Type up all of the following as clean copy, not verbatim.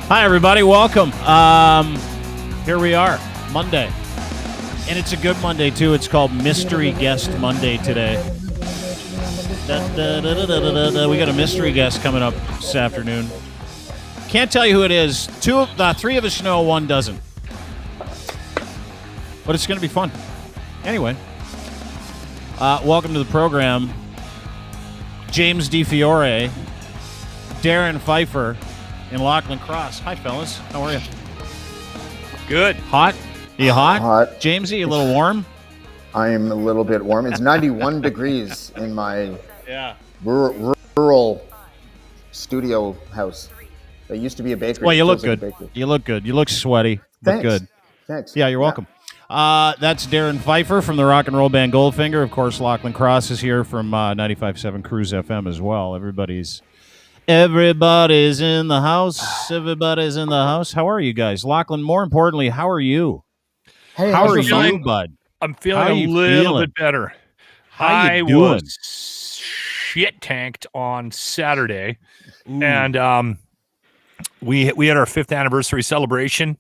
Hi, everybody. Welcome. Here we are, Monday. And it's a good Monday, too. It's called Mystery Guest Monday today. We got a mystery guest coming up this afternoon. Can't tell you who it is. Three of us know, one doesn't. But it's going to be fun. Anyway, welcome to the program. James DeFiore, Darren Pfeiffer, and Lochlin Cross. Hi, fellas. How are you? Good. Hot? Are you hot? Hot. Jamesy, you a little warm? I am a little bit warm. It's 91 degrees in my rural studio house. It used to be a bakery. Well, you look good. You look good. You look sweaty. Thanks. Look good. Thanks. Yeah, you're welcome. That's Darren Pfeiffer from the rock and roll band Goldfinger. Of course, Lochlin Cross is here from 95.7 Cruise FM as well. Everybody's in the house. Everybody's in the house. How are you guys? Lochlin, more importantly, how are you? Hey, how are you, bud? I'm feeling a little bit better. I was shit tanked on Saturday. Ooh. And we had our 5th anniversary celebration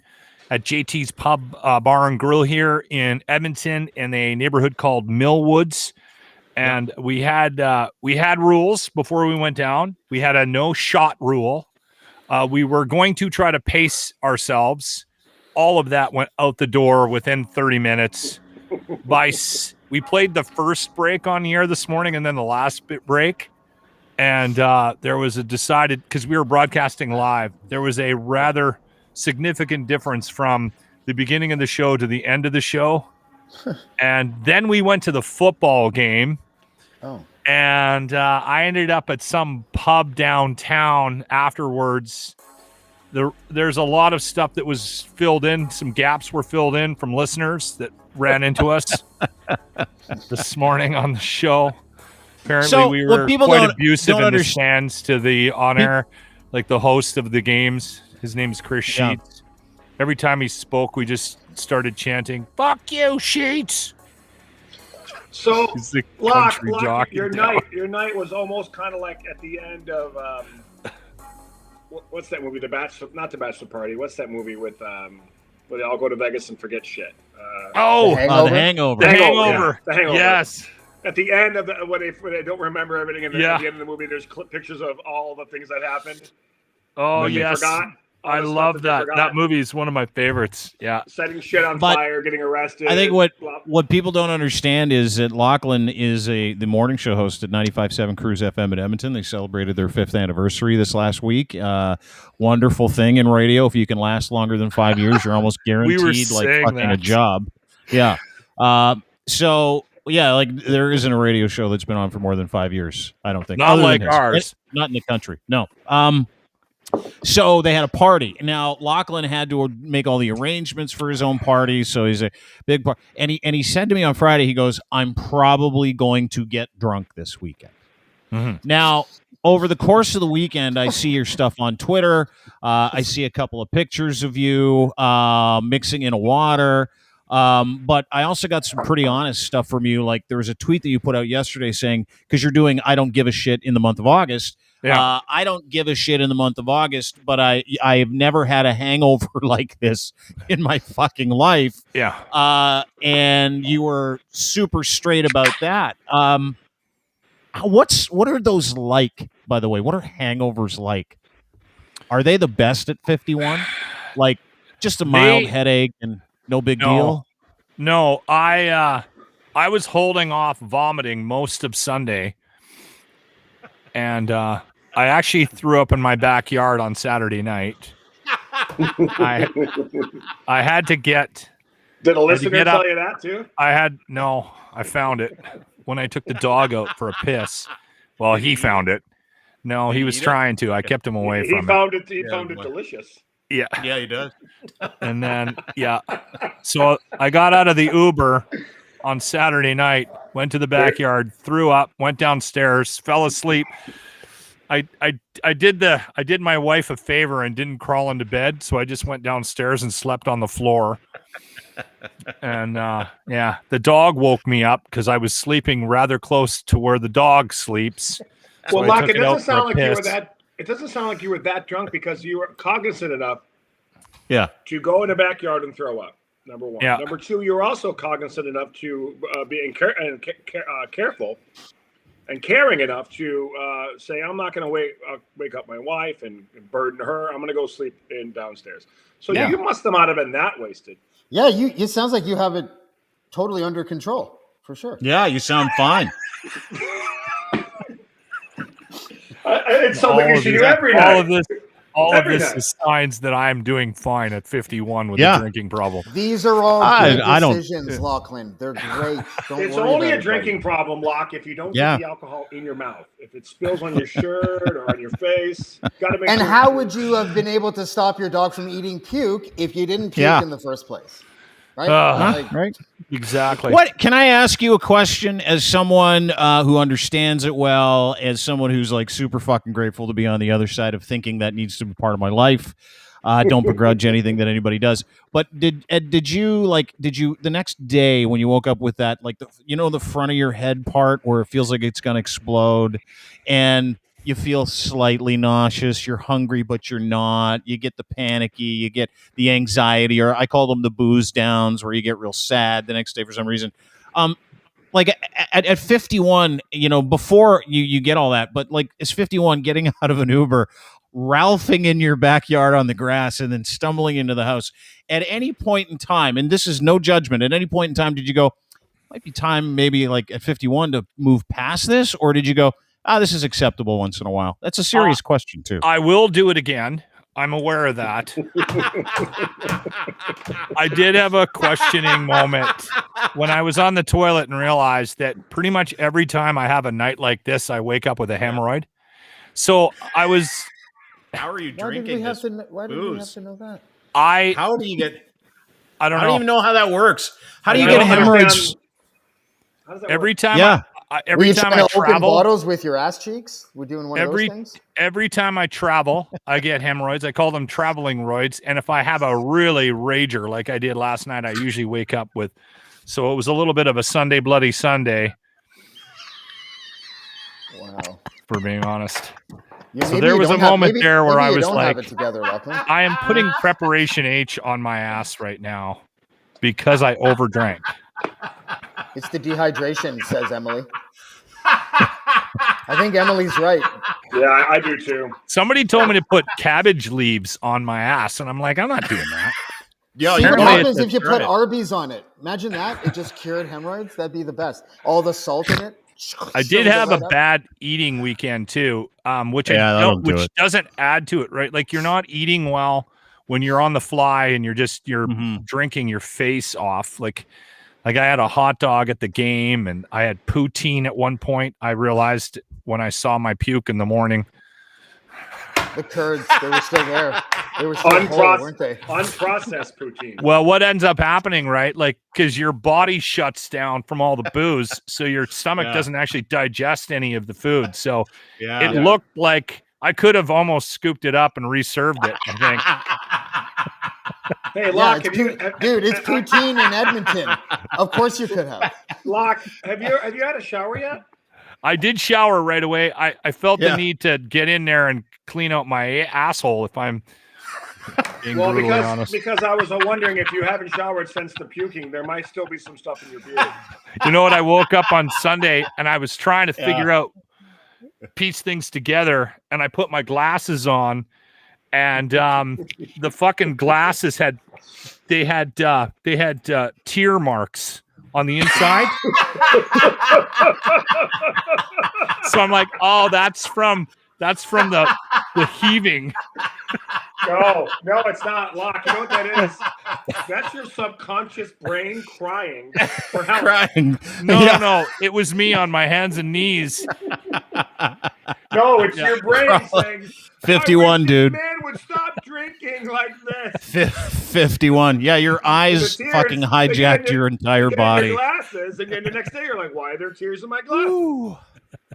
at JT's Pub, Bar and Grill here in Edmonton in a neighborhood called Millwoods. And we had rules before we went down. We had a no shot rule. We were going to try to pace ourselves. All of that went out the door within 30 minutes. We played the first break on the air this morning and then the last break. And there was because we were broadcasting live, there was a rather significant difference from the beginning of the show to the end of the show. And then we went to the football game. Oh. And I ended up at some pub downtown afterwards. There's a lot of stuff that was filled in. Some gaps were filled in from listeners that ran into us this morning on the show. Apparently, we were quite abusive in the stands to the on-air, like the host of the games. His name's Chris Sheets. Every time he spoke, we just started chanting, "Fuck you, Sheets!" So, Lock, your night was almost kind of like at the end of what's that movie? Not the Bachelor Party. What's that movie with where they all go to Vegas and forget shit? The Hangover. The Hangover. The Hangover. Yes. At the end of when they don't remember everything, and at the end of the movie, there's pictures of all the things that happened. Oh yes. I love that. That movie is one of my favorites. Yeah. Setting shit on fire, getting arrested. I think what people don't understand is that Lochlin is the morning show host at 95.7 Cruise FM in Edmonton. They celebrated their 5th anniversary this last week. Wonderful thing in radio. If you can last longer than 5 years, you're almost guaranteed a job. Yeah. There isn't a radio show that's been on for more than 5 years, I don't think. Not like ours. Not in the country. No. So they had a party. Now Lochlin had to make all the arrangements for his own party, so he's a big part. And he said to me on Friday, he goes, "I'm probably going to get drunk this weekend." Mm-hmm. Now, over the course of the weekend, I see your stuff on Twitter. I see a couple of pictures of you mixing in a water. But I also got some pretty honest stuff from you. Like there was a tweet that you put out yesterday saying, because you're doing I Don't Give a Shit in the month of August. Yeah. I don't give a shit in the month of August, but I have never had a hangover like this in my fucking life. Yeah. And you were super straight about that. What are those like, by the way? What are hangovers like? Are they the best at 51? Like just a mild headache and no big deal? No, I was holding off vomiting most of Sunday. And I actually threw up in my backyard on Saturday night. I had to get. Did a listener tell you that too? I found it when I took the dog out for a piss. Well, he found it. No, he was trying to. I kept him away from it. He found it delicious. Yeah. Yeah, he does. And then, so I got out of the Uber on Saturday night, went to the backyard, threw up, went downstairs, fell asleep. I did my wife a favor and didn't crawl into bed, so I just went downstairs and slept on the floor. And the dog woke me up because I was sleeping rather close to where the dog sleeps. Well, Locke, it doesn't sound like you were that. It doesn't sound like you were that drunk because you were cognizant enough. Yeah. To go in the backyard and throw up. Number one. Yeah. Number two, you're also cognizant enough to be careful and caring enough to say, I'm not going to wake up my wife and burden her. I'm going to go sleep in downstairs. So you must not have been that wasted. Yeah, it sounds like you have it totally under control, for sure. Yeah, you sound fine. It's something you should do every night. All of this is signs that I'm doing fine at 51 with a drinking problem. These are all good decisions, Lochlin. They're great. It's only a drinking problem, Locke, if you don't get the alcohol in your mouth. If it spills on your shirt or on your face, got to make And sure. how would you have been able to stop your dog from eating puke if you didn't puke in the first place? Right? Right. Exactly. What can I ask you a question as someone who understands it well, as someone who's like super fucking grateful to be on the other side of thinking that needs to be part of my life. Don't begrudge anything that anybody does. But did you the next day when you woke up with that, like the front of your head part where it feels like it's gonna explode and you feel slightly nauseous, you're hungry, but you're not. You get the panicky, you get the anxiety, or I call them the booze downs, where you get real sad the next day for some reason. Like at 51, before you get all that, but like it's 51, getting out of an Uber, ralphing in your backyard on the grass, and then stumbling into the house. At any point in time, and this is no judgment, at any point in time, did you go, might be time maybe like at 51 to move past this? Or did you go, this is acceptable once in a while? That's a serious question, too. I will do it again. I'm aware of that. I did have a questioning moment when I was on the toilet and realized that pretty much every time I have a night like this, I wake up with a hemorrhoid. So I was... How are you why drinking did we have this to know that? How do you get... I don't know. I don't even know how that works. How do you get hemorrhoids? Every time every time I travel, open bottles with your ass cheeks. We're doing one of those things. Every time I travel, I get hemorrhoids. I call them traveling roids. And if I have a really rager like I did last night, I usually wake up with. So it was a little bit of a Sunday Bloody Sunday. Wow. For being honest. Yeah, so there was a moment there where I was like, together, I am putting preparation H on my ass right now because I overdrank. It's the dehydration, says Emily. I think Emily's right. Yeah, I do too. Somebody told me to put cabbage leaves on my ass, and I'm like, I'm not doing that. Yeah, see what happens if you put Arby's on it? Imagine that. It just cured hemorrhoids. That'd be the best. All the salt in it. I did have a bad eating weekend too, which doesn't add to it, right? Like you're not eating well when you're on the fly and you're drinking your face off. Like I had a hot dog at the game and I had poutine at one point. I realized when I saw my puke in the morning. The curds, they were still there. They were still whole, weren't they? Unprocessed poutine. Well, what ends up happening, right? Like, because your body shuts down from all the booze, so your stomach doesn't actually digest any of the food. So it looked like I could have almost scooped it up and reserved it, I think. Hey, Locke, dude, it's poutine in Edmonton. Of course you could have. Locke, have you had a shower yet? I did shower right away. I felt the need to get in there and clean out my asshole if I'm being brutally honest. Because I was wondering if you haven't showered since the puking, there might still be some stuff in your beard. You know what? I woke up on Sunday and I was trying to figure out, piece things together, and I put my glasses on, and the fucking glasses had tear marks on the inside. So I'm like, oh, that's from the heaving. No, it's not, Locke. You know what that is? That's your subconscious brain crying for help. No, it was me on my hands and knees. No, it's your brain saying, 51, dude. Man would stop drinking like this. 51. Yeah, your eyes fucking hijacked your entire body. Your glasses, and then the next day you're like, why are there tears in my glasses?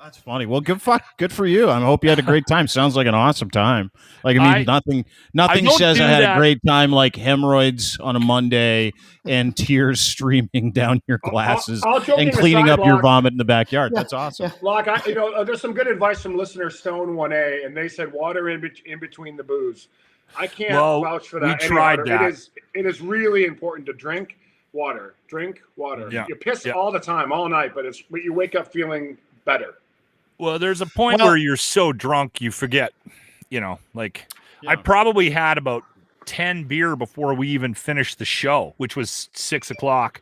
That's funny. Well, good for you. I hope you had a great time. Sounds like an awesome time. Like, I mean, nothing says I had a great time like hemorrhoids on a Monday and tears streaming down your glasses and cleaning up your vomit in the backyard. That's awesome. Locke, there's some good advice from listener Stone 1A, and they said water in between the booze. I can't vouch for that. We tried that. It is really important to drink water. Drink water. Yeah. You piss all the time, all night, but you wake up feeling better. Well, there's a point where you're so drunk you forget, I probably had about 10 beer before we even finished the show, which was 6:00,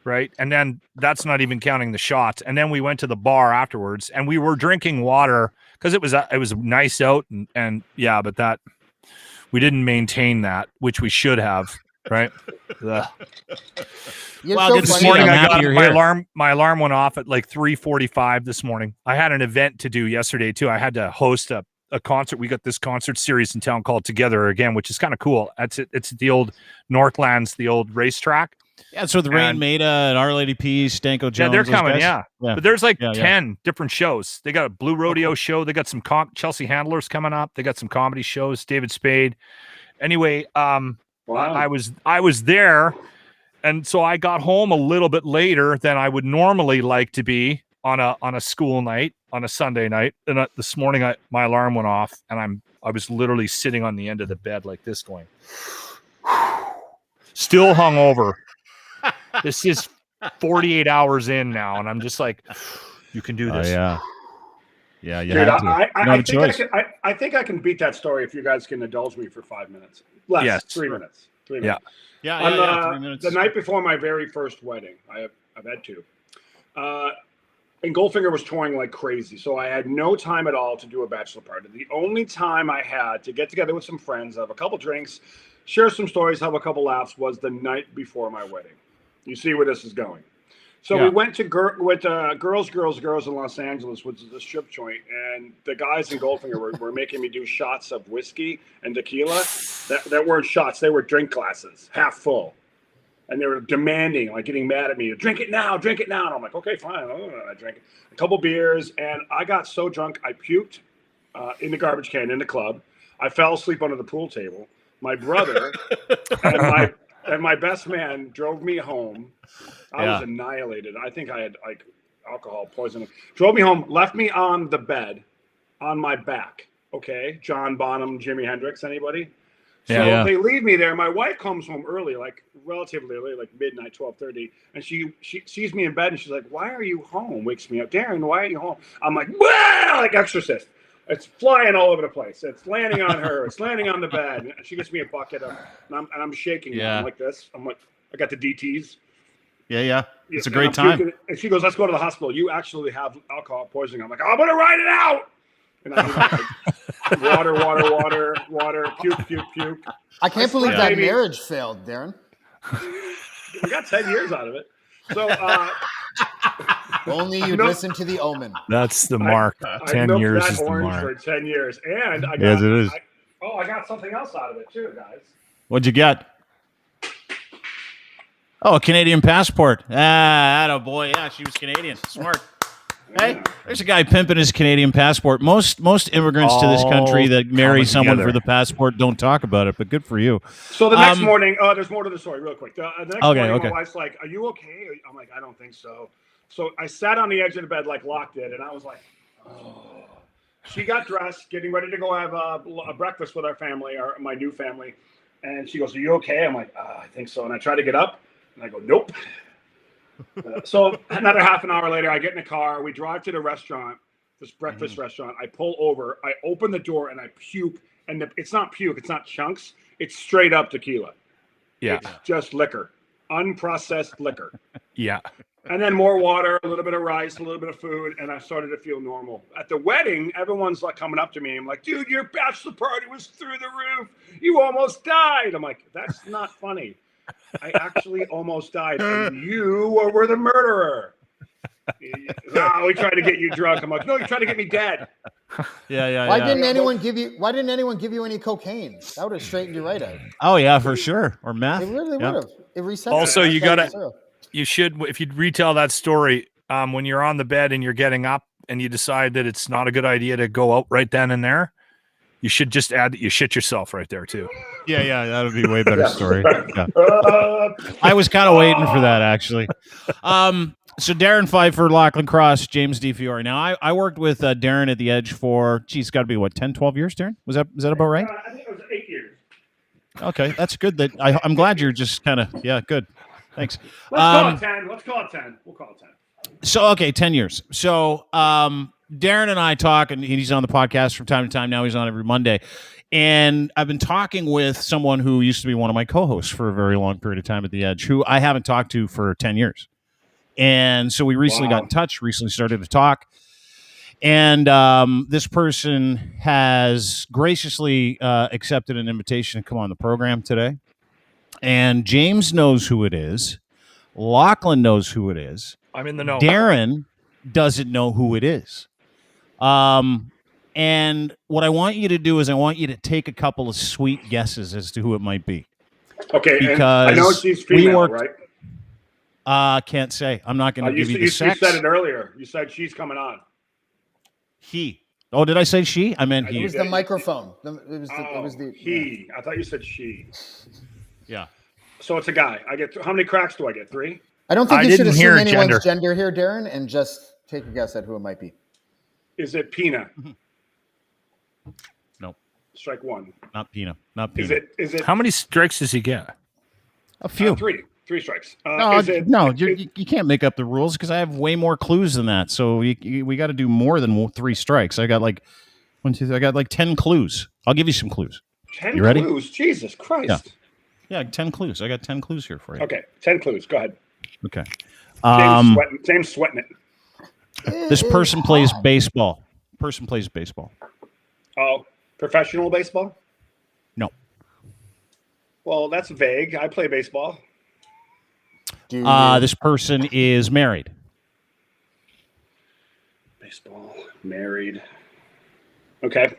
right? And then that's not even counting the shots. And then we went to the bar afterwards, and we were drinking water because it was nice out, but that we didn't maintain that, which we should have, right? This morning my alarm went off at like 3:45 this morning. I had an event to do yesterday too. I had to host a concert. We got this concert series in town called Together Again, which is kind of cool. It's the old Northlands, the old racetrack. Yeah, so the Rain Maida and Our Lady Peace, Stanko Jones. Yeah, they're coming. Yeah. But there's 10 different shows. They got a Blue Rodeo show. They got some Chelsea Handlers coming up. They got some comedy shows. David Spade. Anyway, I was there, and so I got home a little bit later than I would normally like to be on a school night, on a Sunday night. And this morning, my alarm went off, and I was literally sitting on the end of the bed like this, going, still hungover. This is 48 hours in now, and I'm just like, you can do this. Yeah. Yeah, you Dude, have to. I think I can beat that story if you guys can indulge me for 5 minutes. Less, yes. 3 minutes. 3 minutes. Yeah, 3 minutes. The night before my very first wedding, I've had two. And Goldfinger was touring like crazy, so I had no time at all to do a bachelor party. The only time I had to get together with some friends, have a couple drinks, share some stories, have a couple laughs, was the night before my wedding. You see where this is going. So we went to Girls in Los Angeles, which is a strip joint, and the guys in Goldfinger were making me do shots of whiskey and tequila that weren't shots. They were drink glasses, half full. And they were demanding, like getting mad at me, drink it now. And I'm like, okay, fine. I drank a couple beers, and I got so drunk, I puked in the garbage can in the club. I fell asleep under the pool table. My brother and my best man drove me home. I was annihilated. I think I had like alcohol poisoning. Drove me home, left me on the bed, on my back. Okay, John Bonham, Jimi Hendrix, anybody? So they leave me there. My wife comes home early, like relatively early, like midnight, 12:30, and she sees me in bed and she's like, "Why are you home?" Wakes me up, Darren. Why are you home? I'm like, "Wah!" Like Exorcist. It's flying all over the place. It's landing on her. It's landing on the bed. And she gets me a bucket and I'm shaking. Yeah. I'm like this. I'm like, I got the DTs. Yeah. It's a great time. And she goes, "Let's go to the hospital. You actually have alcohol poisoning." I'm like, "I'm gonna ride it out." And water, puke. I can't believe that marriage failed, Darren. We got 10 years out of it. So only you listen to the Omen. That's the mark. 10 years is the mark. For 10 years, and I got. Yes, it is. I got something else out of it too, guys. What'd you get? Oh, a Canadian passport. Attaboy. Yeah, she was Canadian. Smart. Hey, there's a guy pimping his Canadian passport. Most immigrants to this country that marry someone for the passport don't talk about it, but good for you. So the next morning, there's more to the story, real quick. The next morning, my wife's like, "Are you okay?" I'm like, "I don't think so." So I sat on the edge of the bed like Locke did, and I was like, "Oh." She got dressed, getting ready to go have a breakfast with our family, my new family, and she goes, "Are you okay?" I'm like, "I think so." And I try to get up, and I go, "Nope." So another half an hour later, I get in the car. We drive to the restaurant, this breakfast restaurant. I pull over. I open the door and I puke. And it's not puke. It's not chunks. It's straight up tequila. Yeah. It's just liquor, unprocessed liquor. Yeah. And then more water, a little bit of rice, a little bit of food, and I started to feel normal. At the wedding, everyone's like coming up to me. I'm like, "Dude, your bachelor party was through the roof. You almost died." I'm like, "That's not funny. I actually almost died, and you were the murderer." "No, we tried to get you drunk." I'm like, "No, you tried to get me dead." Yeah. Why didn't anyone give you any cocaine? That would have straightened you right out. Oh yeah, for sure. Or meth. It really would have. It reset. Also, you should, if you retell that story, when you're on the bed and you're getting up, and you decide that it's not a good idea to go out right then and there, you should just add that you shit yourself right there too. Yeah, that would be a way better story. Yeah. I was kind of waiting for that, actually. So Darren Pfeiffer, Lochlin Cross, James D. Fiore. Now, I worked with Darren at the Edge for, it's got to be, 10, 12 years, Darren? Is that about right? I think it was 8 years. Okay, that's good. I'm glad you're just kind of, good. Thanks. Let's call it 10. Let's call it 10. We'll call it 10. So, 10 years. So Darren and I talk, and he's on the podcast from time to time. Now he's on every Monday. And I've been talking with someone who used to be one of my co-hosts for a very long period of time at the Edge, who I haven't talked to for 10 years. And so we recently got in touch, recently started to talk. And this person has graciously accepted an invitation to come on the program today. And James knows who it is. Lochlin knows who it is. I'm in the know. Darren doesn't know who it is. And what I want you to do is I want you to take a couple of sweet guesses as to who it might be. Okay, because I know she's female, right? Can't say. I'm not going to give you the you sex. You said it earlier. You said she's coming on. He. Oh, did I say she? I meant he. It was the microphone. It was the he. I thought you said she. Yeah. So it's a guy. I get how many cracks do I get? 3? I don't think you should assume anyone's gender here, Darren, and just take a guess at who it might be. Is it Pina? No. Strike 1. Not Pina. Not Pina. Is it? How many strikes does he get? A few. 3. 3 strikes. You can't make up the rules because I have way more clues than that. So we got to do more than 3 strikes. I got like 10 clues. I'll give you some clues. 10 you ready? clues? Jesus Christ. Yeah, 10 clues. I got 10 clues here for you. Okay, 10 clues. Go ahead. Okay. James sweating it. This person plays baseball. Oh, professional baseball? No. Well, that's vague. I play baseball. This person is married. Baseball, married. Okay.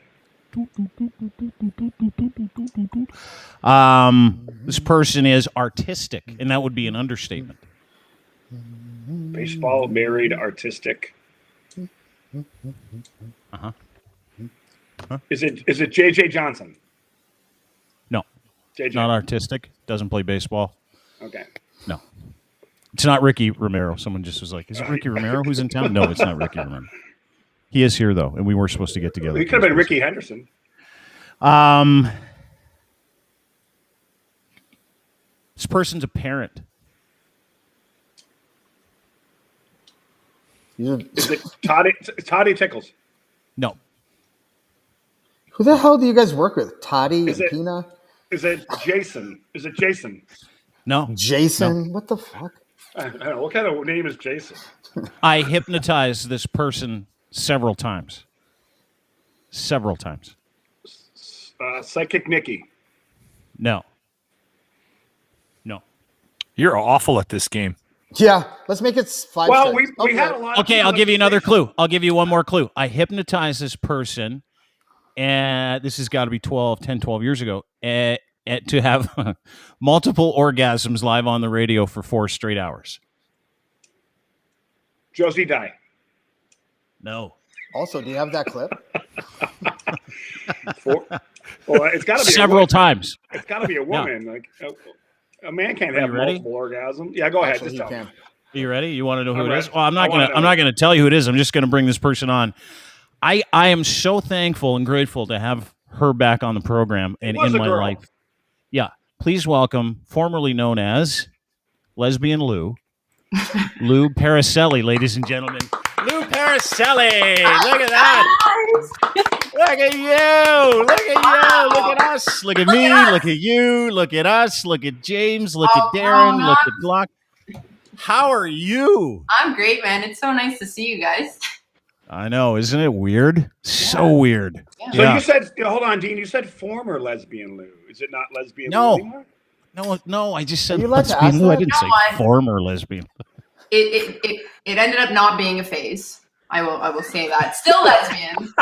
This person is artistic, and that would be an understatement. Baseball, married, artistic. Uh-huh. Is it JJ Johnson? No. JJ. Not artistic. Doesn't play baseball. Okay. No. It's not Ricky Romero. Someone just was like, is it Ricky Romero who's in town? No, it's not Ricky Romero. He is here, though, and we were supposed to get together. He could have been Ricky Henderson. This person's a parent. Is it Toddy Tickles? No. Who the hell do you guys work with? Toddy and Pina? Is it Jason? Is it Jason? No. Jason? No. What the fuck? I don't know. What kind of name is Jason? I hypnotized this person several times. Psychic Nikki. No. You're awful at this game. Yeah, let's make it 5. Well, we had a lot. Okay, I'll give you another clue. I'll give you one more clue. I hypnotized this person, and this has got to be 10, 12 years ago, to have multiple orgasms live on the radio for 4 straight hours. Josie Dye. No. Also, do you have that clip? Well, it's got to be several times. It's got to be a woman. Yeah. Like a man can't have multiple orgasms. Yeah, go ahead. Actually, just tell me. Are you ready? You want to know who I'm it is? ready. Well, I'm not gonna tell you who it is. I'm just gonna bring this person on. I am so thankful and grateful to have her back on the program and in my life. Yeah, please welcome, formerly known as Lesbian Lou, Lou Paracelli, ladies and gentlemen. Lou Paracelli. Look at that. Look at you. Look at you. Look at us. Look at me. Look at you. Look at us. Look at James. Look at Darren. Look at Block. How are you? I'm great, man. It's so nice to see you guys. I know. Isn't it weird? So weird. Yeah. So you said, hold on, Dean. You said former Lesbian Lou. Is it not Lesbian Lou anymore? No. I just said Are you allowed to lesbian ask Lou. I that? didn't say former lesbian. It ended up not being a phase. I will say that. Still lesbian.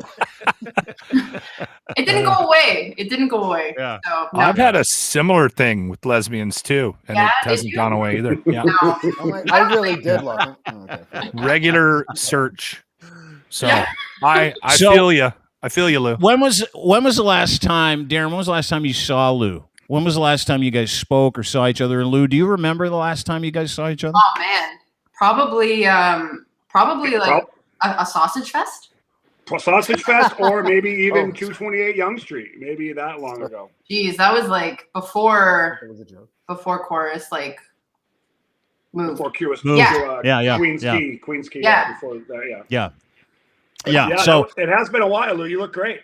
It didn't go away. Yeah. So, no. I've had a similar thing with lesbians too, and it hasn't gone away either. Yeah. No. I really did love it. Oh, okay. Regular search. So I feel you. I feel you, Lou. When was the last time, Darren? When was the last time you saw Lou? When was the last time you guys spoke or saw each other? And Lou, do you remember the last time you guys saw each other? Oh man, probably like a sausage fest. Sausage Fest, or maybe even 228 Yonge Street, maybe that long ago. Jeez, that was like before Chorus like moved. Before Q was Queen's Key. Yeah. Before that, Yeah. So it has been a while, Lou. You look great.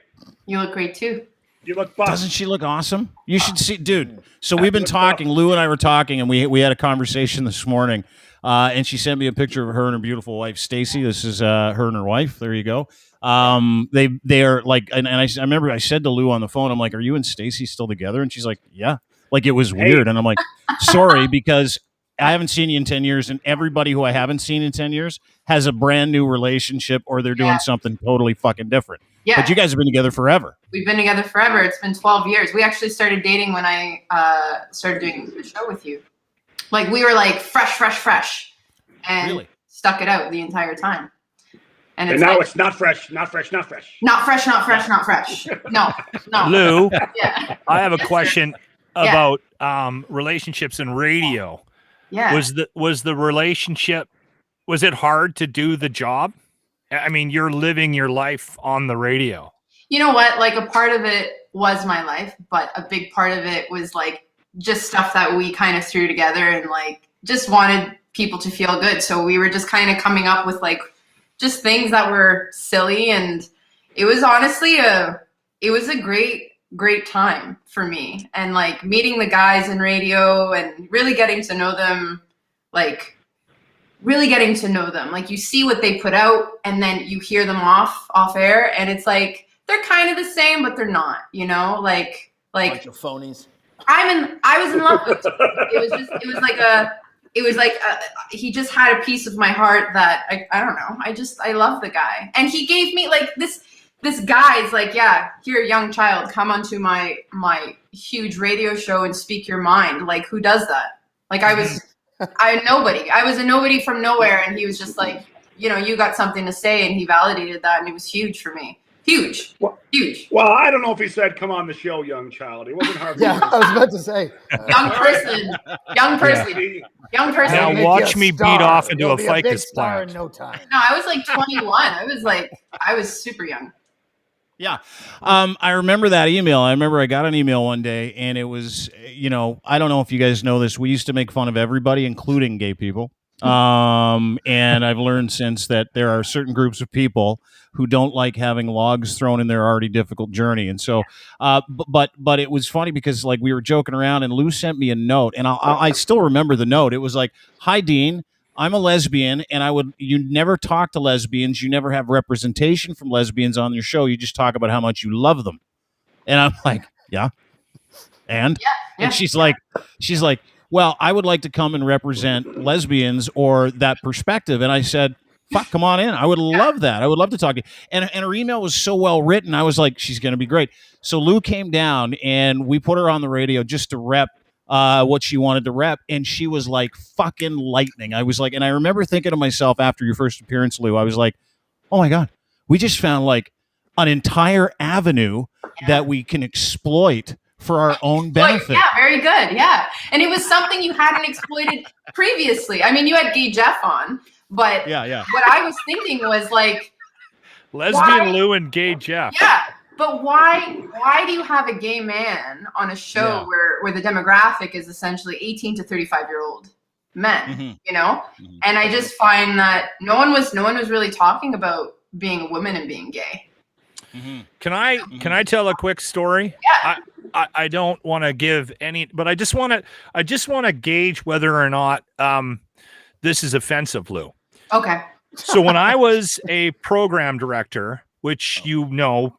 You look great too. You look buff. Doesn't she look awesome? You should see, dude. So we've been talking. Lou and I were talking, and we had a conversation this morning. And she sent me a picture of her and her beautiful wife, Stacy. This is her and her wife. There you go. They are like, and I remember I said to Lou on the phone, I'm like, "Are you and Stacy still together?" And she's like, "Yeah." Like it was weird, and I'm like, "Sorry," because I haven't seen you in 10 years, and everybody who I haven't seen in 10 years has a brand new relationship, or they're doing something totally fucking different. Yeah. But you guys have been together forever. We've been together forever. It's been 12 years. We actually started dating when I started doing the show with you. Like we were like fresh, and stuck it out the entire time. And now it's not fresh. No. Lou, I have a question about relationships in radio. Yeah. Was the relationship, was it hard to do the job? I mean, you're living your life on the radio. You know what? Like a part of it was my life, but a big part of it was like just stuff that we kind of threw together and like just wanted people to feel good. So we were just kind of coming up with like just things that were silly, and it was honestly a great time for me, and like meeting the guys in radio and really getting to know them. Like you see what they put out, and then you hear them off air, and it's like they're kind of the same, but they're not, you know, like bunch of phonies. I was in love with him. It was like he just had a piece of my heart that I don't know. I love the guy, and he gave me like this guy's like, yeah, here, young child, come onto my huge radio show and speak your mind. Like, who does that? Like, I was a nobody from nowhere, and he was just like, you know, you got something to say, and he validated that, and it was huge for me. Huge. Well, I don't know if he said, "Come on the show, young child." It wasn't hard. Yeah, I was about to say. Young person. Now watch me beat off into a fight this time. In no time. No, I was like 21. I was super young. Yeah. I remember that email. I remember I got an email one day, and it was, you know, I don't know if you guys know this. We used to make fun of everybody, including gay people. And I've learned since that there are certain groups of people who don't like having logs thrown in their already difficult journey. And so, but it was funny because like we were joking around, and Lou sent me a note, and I still remember the note. It was like, "Hi, Dean, I'm a lesbian, and you never talk to lesbians. You never have representation from lesbians on your show. You just talk about how much you love them." And I'm like, yeah. And she's like, "Well, I would like to come and represent lesbians or that perspective." And I said, "Fuck, come on in. I would love that. I would love to talk to you." And her email was so well written. I was like, she's going to be great. So Lou came down, and we put her on the radio just to rep what she wanted to rep. And she was like fucking lightning. I was like, and I remember thinking to myself after your first appearance, Lou, I was like, oh my God, we just found like an entire avenue that we can exploit for our own benefit. Yeah, very good. Yeah. And it was something you hadn't exploited previously. I mean, you had Gay Jeff on, but what I was thinking was like, lesbian Lou and Gay Jeff. Yeah. But why do you have a gay man on a show where the demographic is essentially 18 to 35-year-old men, you know? Mm-hmm. And I just find that no one was really talking about being a woman and being gay. Mm-hmm. Can I tell a quick story? Yeah. I don't want to give any, but I just want to gauge whether or not this is offensive, Lou. Okay. So when I was a program director, which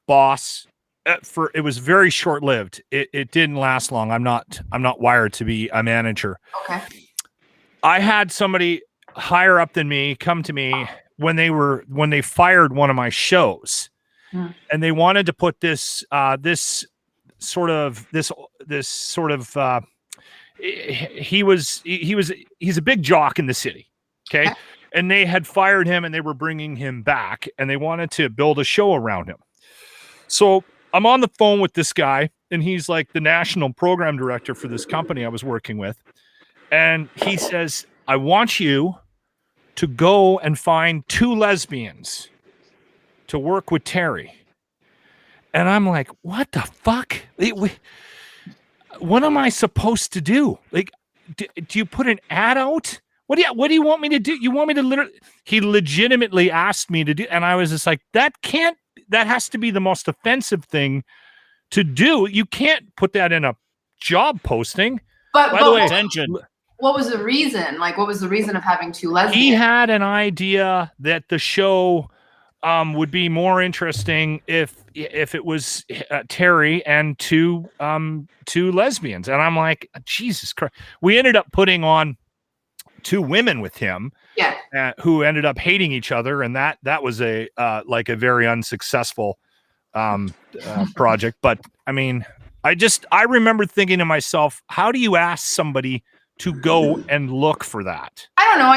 boss, it was very short-lived. It didn't last long. I'm not wired to be a manager. Okay. I had somebody higher up than me come to me when they fired one of my shows, and they wanted to put he's a big jock in the city. Okay. and they had fired him and they were bringing him back and they wanted to build a show around him. So I'm on the phone with this guy, and he's like the national program director for this company I was working with. And he says, I want you to go and find 2 lesbians to work with Terry. And I'm like, what the fuck? What am I supposed to do? Like, do you put an ad out? What do you want me to do? You want me to literally? He legitimately asked me to do, and I was just like, that has to be the most offensive thing to do. You can't put that in a job posting. But by the way, attention. What was the reason? Like, what was the reason of having 2 lesbians? He had an idea that the show would be more interesting if it was Terry and two lesbians. And I'm like, Jesus Christ. We ended up putting on 2 women with him, who ended up hating each other, and that was a very unsuccessful project. But I mean, I remember thinking to myself, how do you ask somebody to go and look for that? I don't know.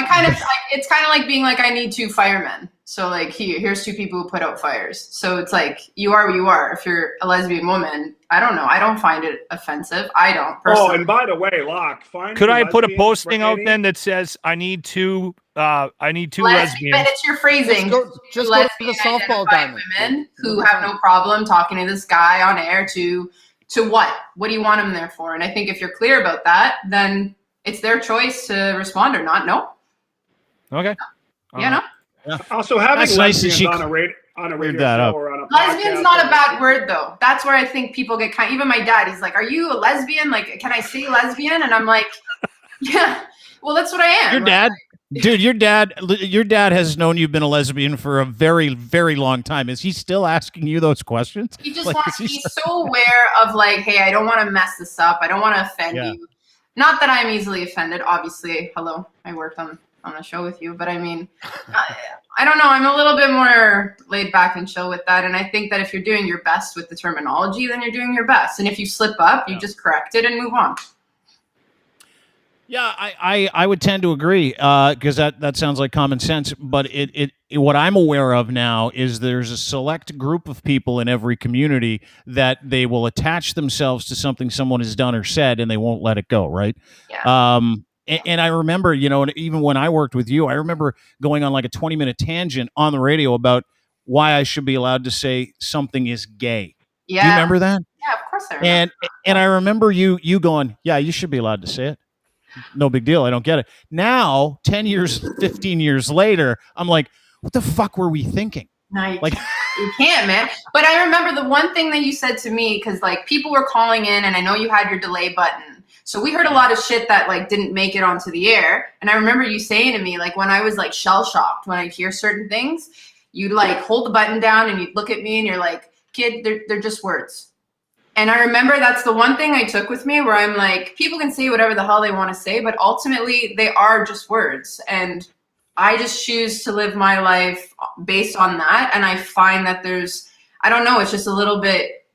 It's kind of like being like, I need 2 firemen. So like, here's 2 people who put out fires. So it's like, you are what you are. If you're a lesbian woman, I don't know. I don't find it offensive. I don't personally. Oh, and by the way, Locke, could I put a posting out then that says I need 2 lesbians? But it's your phrasing. Just go to the softball diamond. Women who have no problem talking to this guy on air to what? What do you want them there for? And I think if you're clear about that, then it's their choice to respond or not. No. Okay. You know. Yeah. Also, having lesbians on a radio show or on a lesbian's not a bad word though. That's where I think people get even my dad, he's like, are you a lesbian? Like, can I say lesbian? And I'm like, yeah, well, that's what I am. Your dad, dude, your dad has known you've been a lesbian for a very, very long time. Is he still asking you those questions? He just he's so aware of like, hey, I don't want to mess this up. I don't want to offend you. Not that I'm easily offended. Obviously, hello, I worked on a show with you, but I mean, I don't know. I'm a little bit more laid back and chill with that. And I think that if you're doing your best with the terminology, then you're doing your best. And if you slip up, you just correct it and move on. Yeah, I would tend to agree because that sounds like common sense. But it what I'm aware of now is there's a select group of people in every community that they will attach themselves to something someone has done or said, and they won't let it go. Right. Yeah. And I remember, even when I worked with you, I remember going on like a 20-minute tangent on the radio about why I should be allowed to say something is gay. Yeah. Do you remember that? Yeah, of course I remember. And I remember you going, yeah, you should be allowed to say it. No big deal. I don't get it. Now, 10 years, 15 years later, I'm like, what the fuck were we thinking? No, you can't, man. But I remember the one thing that you said to me, because like people were calling in and I know you had your delay button. So we heard a lot of shit that like didn't make it onto the air. And I remember you saying to me, like when I was like shell shocked, when I'd hear certain things, you'd like hold the button down and you'd look at me and you're like, kid, they're just words. And I remember that's the one thing I took with me where I'm like, people can say whatever the hell they want to say, but ultimately they are just words. And I just choose to live my life based on that. And I find that I don't know, it's just a little bit,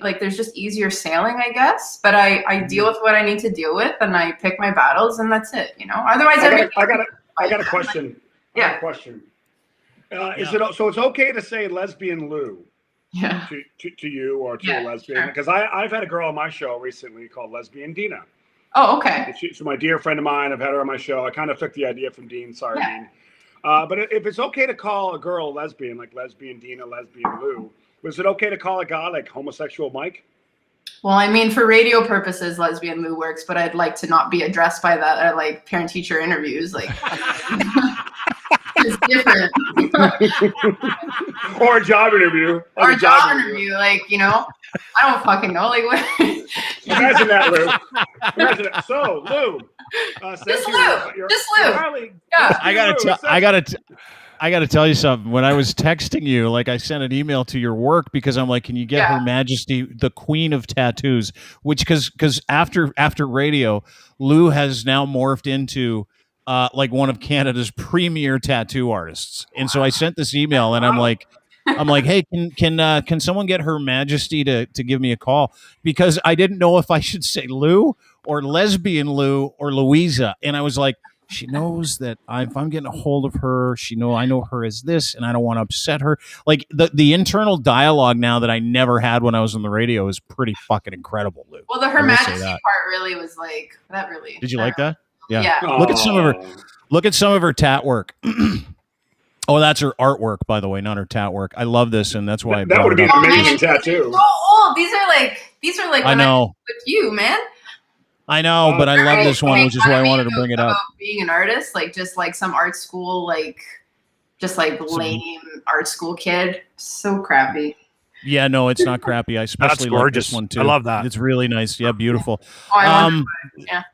like there's just easier sailing, I guess. But I deal with what I need to deal with and I pick my battles and that's it, Otherwise, I got a question. Yeah. I have a question. Is it so? It's okay to say lesbian Lou? Yeah. To you or to a lesbian, because I've had a girl on my show recently called Lesbian Dina. Oh, okay. She's my dear friend of mine. I've had her on my show. I kind of took the idea from Dean. Sorry, Dean. But if it's okay to call a girl lesbian, like Lesbian Dina, Lesbian Lou, was it okay to call a guy like homosexual Mike? Well, I mean, for radio purposes, Lesbian Lou works, but I'd like to not be addressed by that at like parent-teacher interviews. Like, it's different. Or a job interview. Or a job interview. Like, I don't fucking know. Like, what? Imagine that, Lou. Imagine that. So, Lou. Just Lou. Yeah. I gotta tell you something. When I was texting you, like I sent an email to your work because I'm like, can you get Her Majesty the Queen of Tattoos? Which because after radio, Lou has now morphed into like one of Canada's premier tattoo artists. And so I sent this email and I'm like, hey, can someone get Her Majesty to give me a call? Because I didn't know if I should say Lou or Lesbian Lou or Louisa. And I was like, She knows that if I'm getting a hold of her, I know her as this, and I don't want to upset her. Like the internal dialogue now that I never had when I was on the radio is pretty fucking incredible, Lou. Well, the Her Majesty part really was like that. Really, did you like that? Yeah. Yeah. Look at some of her tat work. Oh, that's her artwork, by the way, not her tat work. I love this, and that's why that would be an amazing tattoo. So old. These are like I know with you, man. I know, but I love this one, which is why I wanted to bring it up. Being an artist, like just like some art school, lame art school kid. So crappy. Yeah, no, it's not crappy. I especially like this one too. I love that. It's really nice. Yeah, beautiful. Yeah.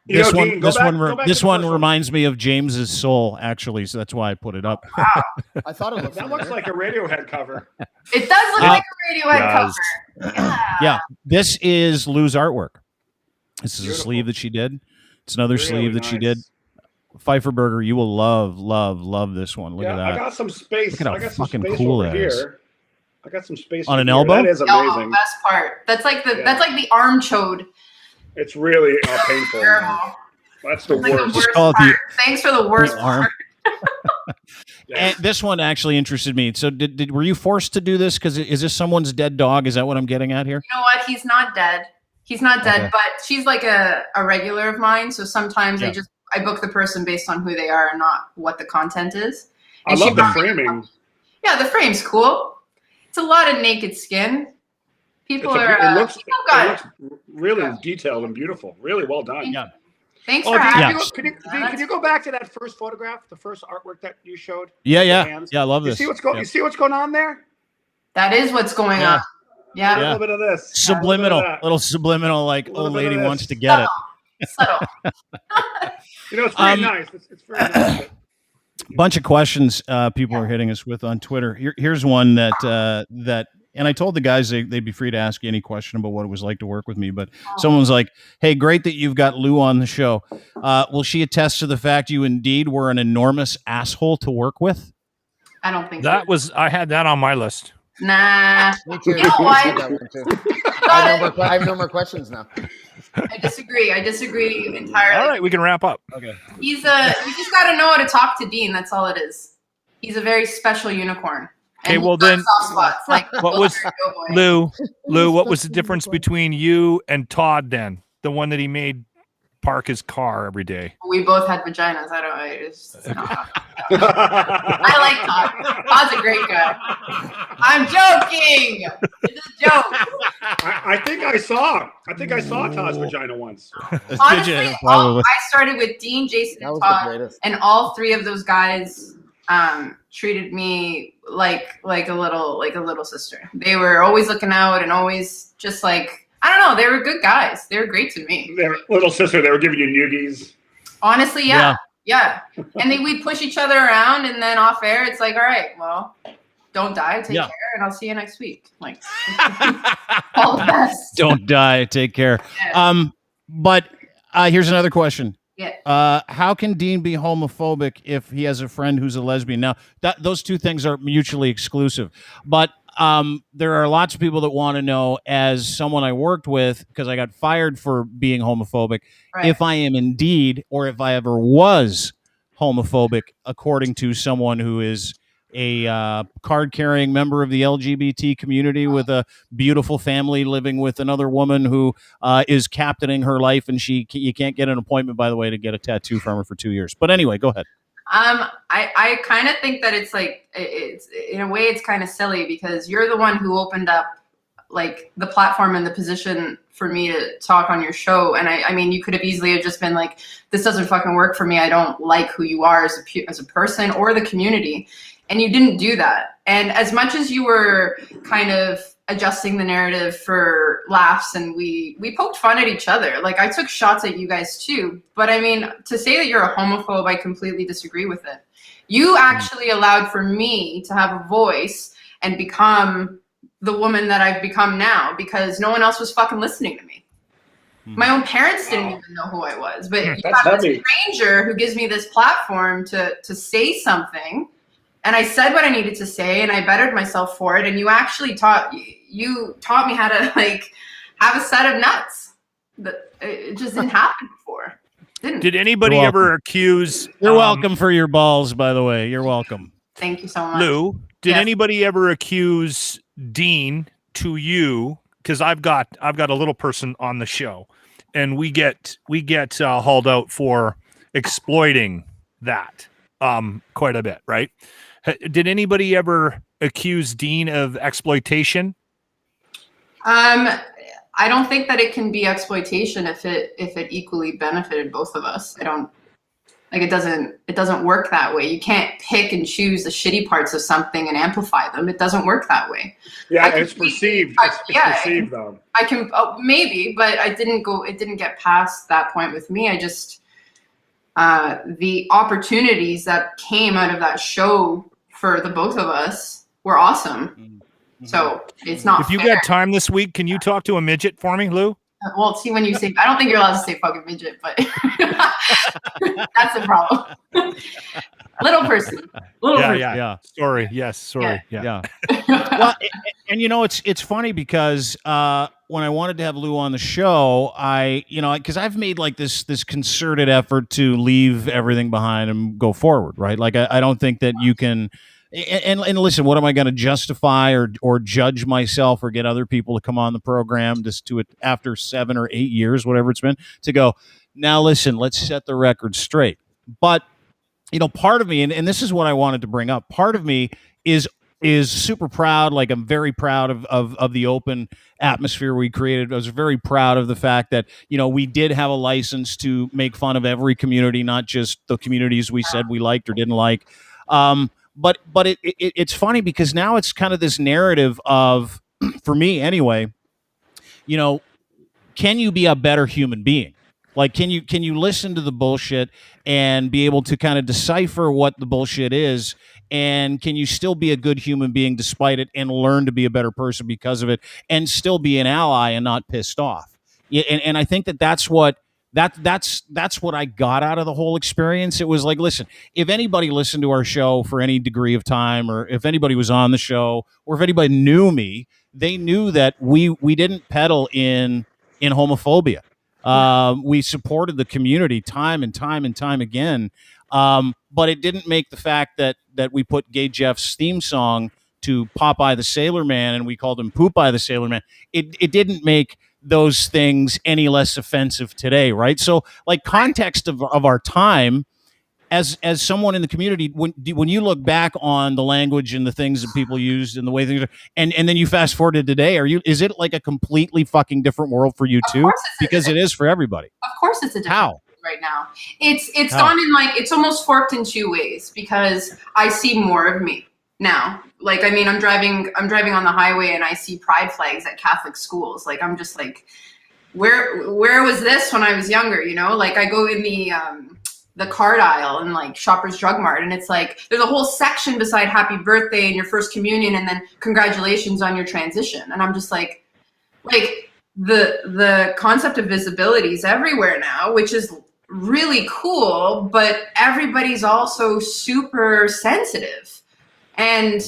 This one reminds me of James's Soul, actually, so that's why I put it up. Wow. I thought it looked that looks like a Radiohead cover. It does look like a Radiohead cover. Yeah, this is Lou's artwork. This is Beautiful. a sleeve that she did. It's another Really sleeve that she did. Pfeifferberger, you will love this one. Look at that. I got some space. Look at how I got fucking some space cool over that is. here. I got some space on an here. elbow. That is amazing. Best part. That's like the arm chode. It's really painful. That's the Like worst. the worst part. Thanks for the worst part. And this one actually interested me. So, were you forced to do this? Because is this someone's dead dog? Is that what I'm getting at here? You know what? He's not dead. He's not dead, Okay. but she's like a regular of mine. So sometimes I book the person based on who they are and not what the content is. And I love the framing. Yeah, the frame's cool. It's a lot of naked skin. It looks really Yeah. detailed and beautiful. Really well done. Yeah. Thanks for having me. Can you go back to that first photograph, the first artwork that you showed? Yeah. I love this. You see what's going on there? That is what's going on. Yeah. A little bit of this. Subliminal. Little subliminal, like old lady wants to get it. Subtle. It's very nice. It's very nice. Bunch of questions people are hitting us with on Twitter. Here's one that and I told the guys they'd be free to ask you any question about what it was like to work with me. But someone's like, "Hey, great that you've got Lou on the show. Will she attest to the fact you indeed were an enormous asshole to work with?" I don't think I had that on my list. Nah. Me too. You know what? I have no more questions now. I disagree entirely. All right, we can wrap up. Okay. You just got to know how to talk to Dean. That's all it is. He's a very special unicorn. Okay, well then, soft spots, like what was Lou? What was the difference between you and Todd then? The one that he made park his car every day. We both had vaginas. I like Todd. Todd's a great guy. I'm joking. It's a joke. I think I saw Todd's vagina once. Honestly, I started with Dean, Jason, and Todd, and all three of those guys treated me like a little sister. They were always looking out and always just like, I don't know. They were good guys. They were great to me. Their little sister. They were giving you noogies. Honestly, yeah. And we'd push each other around, and then off air, it's like, all right, well, don't die, take care, and I'll see you next week. Like, all the best. Don't die, take care. Yeah. But here's another question. Yeah. How can Dean be homophobic if he has a friend who's a lesbian? Now, those two things are mutually exclusive. But there are lots of people that want to know, as someone I worked with, because I got fired for being homophobic, if I am indeed, or if I ever was homophobic, according to someone who is a card-carrying member of the LGBT community with a beautiful family living with another woman who is captaining her life, and you can't get an appointment, by the way, to get a tattoo from her for 2 years. But anyway, go ahead. I kind of think that it's in a way it's kind of silly, because you're the one who opened up like the platform and the position for me to talk on your show. And I mean, you could have easily have just been like, this doesn't fucking work for me. I don't like who you are as a person or the community. And you didn't do that. And as much as you were kind of adjusting the narrative for laughs, and we poked fun at each other. Like, I took shots at you guys too. But I mean, to say that you're a homophobe, I completely disagree with it. You actually allowed for me to have a voice and become the woman that I've become now, because no one else was fucking listening to me. My own parents didn't even know who I was. But you have this stranger who gives me this platform to say something. And I said what I needed to say, and I bettered myself for it. And you actually taught me how to like have a set of nuts. That it just didn't happen before. Did anybody ever accuse? You're welcome for your balls, by the way. You're welcome. Thank you so much. Lou, did anybody ever accuse Dean to you? Because I've got a little person on the show, and we get hauled out for exploiting that quite a bit, right? Did anybody ever accuse Dean of exploitation? I don't think that it can be exploitation if it equally benefited both of us. I don't like it doesn't work that way. You can't pick and choose the shitty parts of something and amplify them. It doesn't work that way. Yeah, it's perceived. It's perceived though. I can maybe, but it didn't get past that point with me. I just the opportunities that came out of that show for the both of us were awesome. Mm-hmm. So it's not If you fair. got time this week, can you talk to a midget for me, Lou? Well, see, when you say, I don't think you're allowed to say fucking midget, but that's the problem. Little person. Yeah. Sorry. Yes. Sorry. Yeah. Well, and it's funny because when I wanted to have Lou on the show, because I've made like this concerted effort to leave everything behind and go forward, right? Like I don't think that you can. And listen, what am I going to justify or judge myself or get other people to come on the program just to it after 7 or 8 years, whatever it's been, to go, now listen, let's set the record straight. But, part of me, and this is what I wanted to bring up, part of me is super proud. Like I'm very proud of the open atmosphere we created. I was very proud of the fact that, we did have a license to make fun of every community, not just the communities we said we liked or didn't like. But it's funny because now it's kind of this narrative of, for me anyway, can you be a better human being? Like, can you listen to the bullshit and be able to kind of decipher what the bullshit is? And can you still be a good human being despite it and learn to be a better person because of it and still be an ally and not pissed off? And I think that's what I got out of the whole experience. It was like, listen, if anybody listened to our show for any degree of time, or if anybody was on the show, or if anybody knew me, they knew that we didn't peddle in homophobia. We supported the community time and time again. But it didn't make the fact that we put Gay Jeff's theme song to Popeye the Sailor Man and we called him Poopeye the Sailor Man. It didn't make those things any less offensive today, right? So, like, context of our time, as someone in the community, when you look back on the language and the things that people used and the way things are, and then you fast forward to today, is it like a completely fucking different world for you too? Because it is for everybody. Of course, it's a different How? world right now. It's gone in it's almost forked in two ways because I see more of me now. Like, I mean, I'm driving on the highway and I see pride flags at Catholic schools. Like, I'm just like, where was this when I was younger? Like I go in the card aisle in like Shoppers Drug Mart and it's like, there's a whole section beside happy birthday and your first communion and then congratulations on your transition. And I'm just like the concept of visibility is everywhere now, which is really cool, but everybody's also super sensitive. And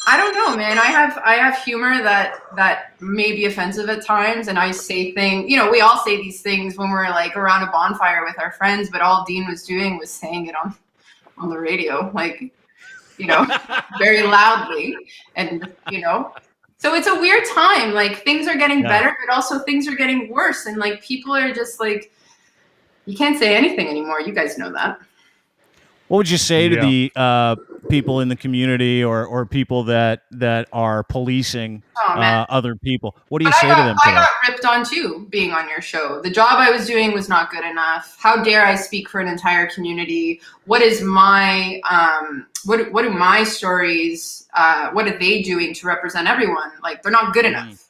I don't know, man. I have humor that may be offensive at times, and I say things. We all say these things when we're like around a bonfire with our friends. But all Dean was doing was saying it on the radio, very loudly, and So it's a weird time. Like things are getting better, but also things are getting worse, and like people are just like, you can't say anything anymore. You guys know that. What would you say to the people in the community or people that are policing other people? What do you say to them today? I got ripped on too, being on your show. The job I was doing was not good enough. How dare I speak for an entire community? What is my what do my stories? What are they doing to represent everyone? Like they're not good enough.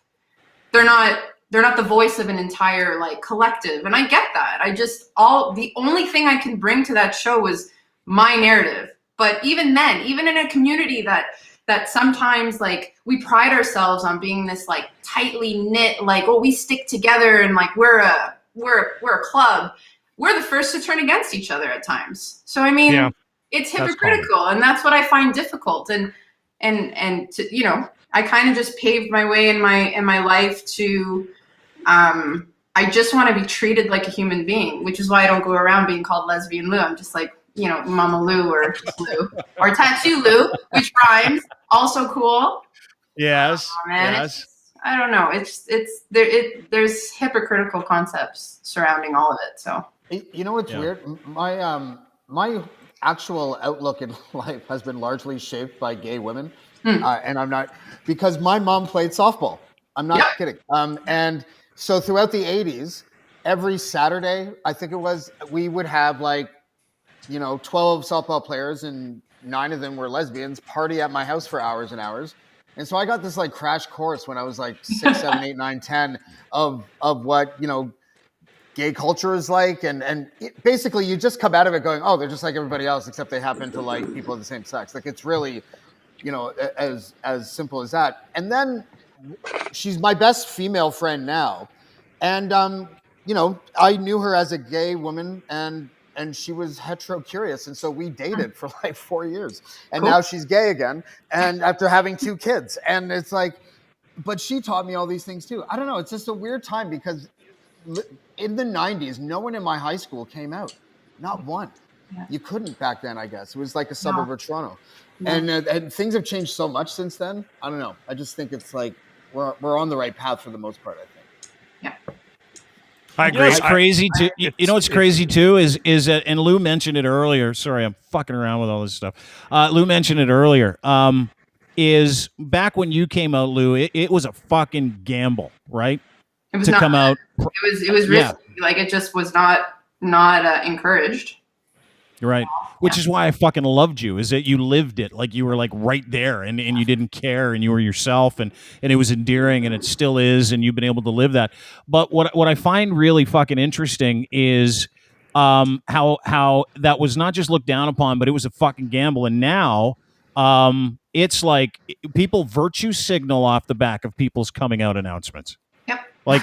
They're not the voice of an entire like collective, and I get that. The only thing I can bring to that show was my narrative. But even then, even in a community that sometimes like we pride ourselves on being this like tightly knit, like, oh, we stick together and like we're a club, we're the first to turn against each other at times. So I mean, it's hypocritical, and that's what I find difficult. And to, I kind of just paved my way in my life to I just want to be treated like a human being, which is why I don't go around being called lesbian Lou. I'm just like, you know, Mama Lou or Lou or Tattoo Lou, which rhymes. Also cool. Yes. Man, Yes. I don't know. There's hypocritical concepts surrounding all of it. So you know what's weird? My actual outlook in life has been largely shaped by gay women, and I'm not, because my mom played softball. I'm not kidding. And so throughout the 80s, every Saturday, I think it was, we would have like, you know, 12 softball players and 9 of them were lesbians party at my house for hours and hours. And so I got this like crash course when I was like 6, 7, 8, 9, 10 of what, you know, gay culture is like. And basically you just come out of it going, oh, they're just like everybody else, except they happen to like people of the same sex. Like it's really, you know, as simple as that. And then she's my best female friend now. And, you know, I knew her as a gay woman and she was hetero curious. And so we dated for like 4 years and now she's gay again. And after having 2 kids, and it's like, but she taught me all these things too. I don't know. It's just a weird time because in the 90s, no one in my high school came out, not one. Yeah. You couldn't back then, I guess. It was like a suburb of Toronto. Yeah. And things have changed so much since then. I don't know. I just think it's like, we're on the right path for the most part, I think. Yeah. I agree. You know what's crazy too? You know what's crazy too is that, and Lou mentioned it earlier. Sorry, I'm fucking around with all this stuff. Lou mentioned it earlier. Is back when you came out, Lou, it was a fucking gamble, right? It was to come out. It was risky. Yeah. Like it just was not encouraged. Right. Which is why I fucking loved you, is that you lived it. Like you were like right there and you didn't care and you were yourself and it was endearing and it still is and you've been able to live that. But what I find really fucking interesting is how that was not just looked down upon, but it was a fucking gamble. And now it's like people virtue signal off the back of people's coming out announcements. Yep. Like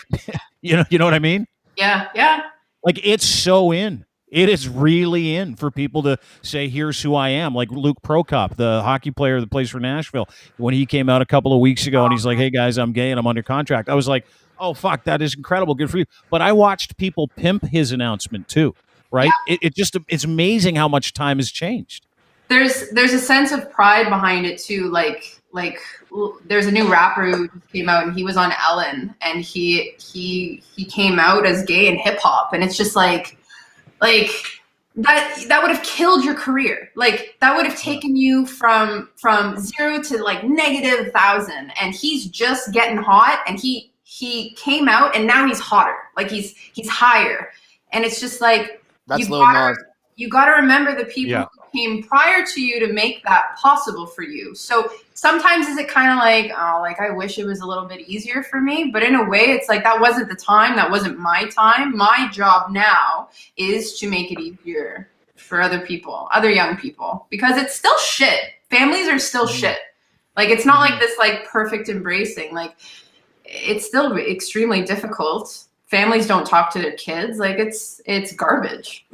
you know what I mean? Yeah, yeah. Like it's so in. It is really in for people to say, here's who I am. Like Luke Prokop, the hockey player that plays for Nashville, when he came out a couple of weeks ago and he's like, hey, guys, I'm gay and I'm under contract. I was like, oh, fuck, that is incredible. Good for you. But I watched people pimp his announcement too, right? Yeah. It's amazing how much time has changed. There's a sense of pride behind it too. Like there's a new rapper who came out and he was on Ellen and he came out as gay in hip hop. And it's just like that would have killed your career. Like that would have taken you from 0 to like -1,000. And he's just getting hot and he came out and now he's hotter. Like he's higher. And it's just like, that's Lil Nas. You got to remember the people who came prior to you to make that possible for you. So sometimes is it kind of like, oh, like I wish it was a little bit easier for me. But in a way, it's like that wasn't the time. That wasn't my time. My job now is to make it easier for other people, other young people, because it's still shit. Families are still shit. Like it's not like this like perfect embracing. Like it's still extremely difficult. Families don't talk to their kids. Like it's garbage.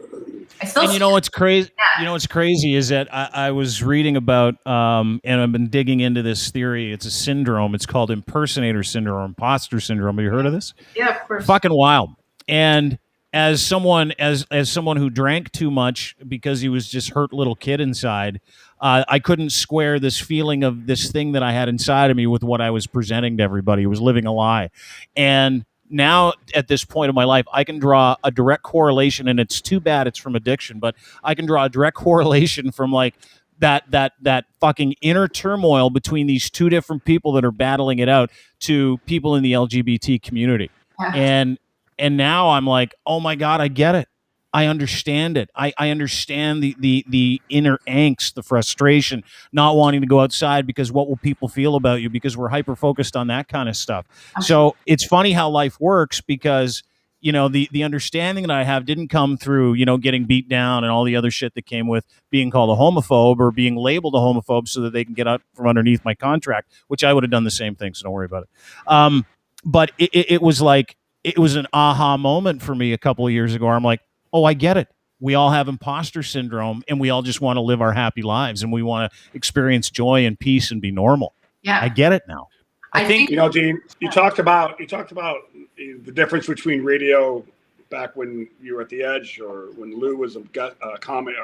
And you know what's crazy? Yeah. You know what's crazy is that I was reading about, and I've been digging into this theory. It's a syndrome. It's called impersonator syndrome or imposter syndrome. Have you heard of this? Yeah, of course. Fucking wild. And as someone who drank too much because he was just hurt little kid inside, I couldn't square this feeling of this thing that I had inside of me with what I was presenting to everybody. It was living a lie. And now at this point of my life, I can draw a direct correlation, and it's too bad it's from addiction, but I can draw a direct correlation from like that fucking inner turmoil between these two different people that are battling it out to people in the LGBT community. And now I'm like, oh my God, I get it. I understand it. I understand the inner angst, the frustration, not wanting to go outside because what will people feel about you, because we're hyper focused on that kind of stuff. So it's funny how life works because, you know, the understanding that I have didn't come through, you know, getting beat down and all the other shit that came with being called a homophobe or being labeled a homophobe so that they can get out from underneath my contract, which I would have done the same thing. So don't worry about it. But it was like, it was an aha moment for me a couple of years ago. I'm like, oh, I get it. We all have imposter syndrome and we all just want to live our happy lives and we want to experience joy and peace and be normal. Yeah. I get it now. I think Dean, you talked about the difference between radio back when you were at the Edge or when Lou was a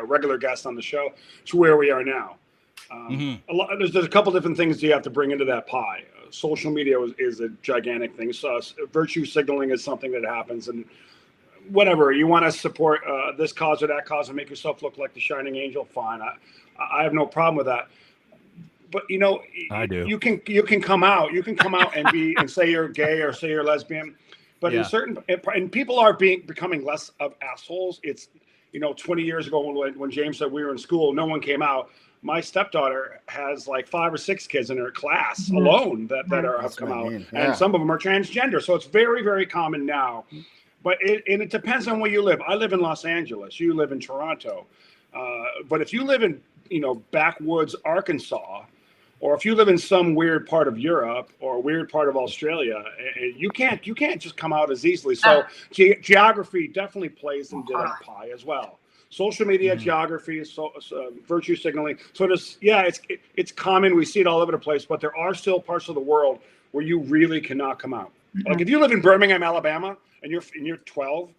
regular guest on the show to where we are now. There's a couple different things you have to bring into that pie. Social media is a gigantic thing. So virtue signaling is something that happens, and whatever you want to support this cause or that cause and make yourself look like the shining angel, fine. I have no problem with that. But I do. You can come out and and say you're gay or say you're lesbian. But and people are becoming less of assholes. It's 20 years ago when James said we were in school, no one came out. My stepdaughter has like 5 or 6 kids in her class alone that have come out, and some of them are transgender. So it's very, very common now. But it depends on where you live. I live in Los Angeles. You live in Toronto. But if you live in backwoods Arkansas, or if you live in some weird part of Europe or a weird part of Australia, you can't just come out as easily. So geography definitely plays into that pie as well. Social media, geography, virtue signaling. So it's common. We see it all over the place, but there are still parts of the world where you really cannot come out. Like if you live in Birmingham, Alabama, and you're 12,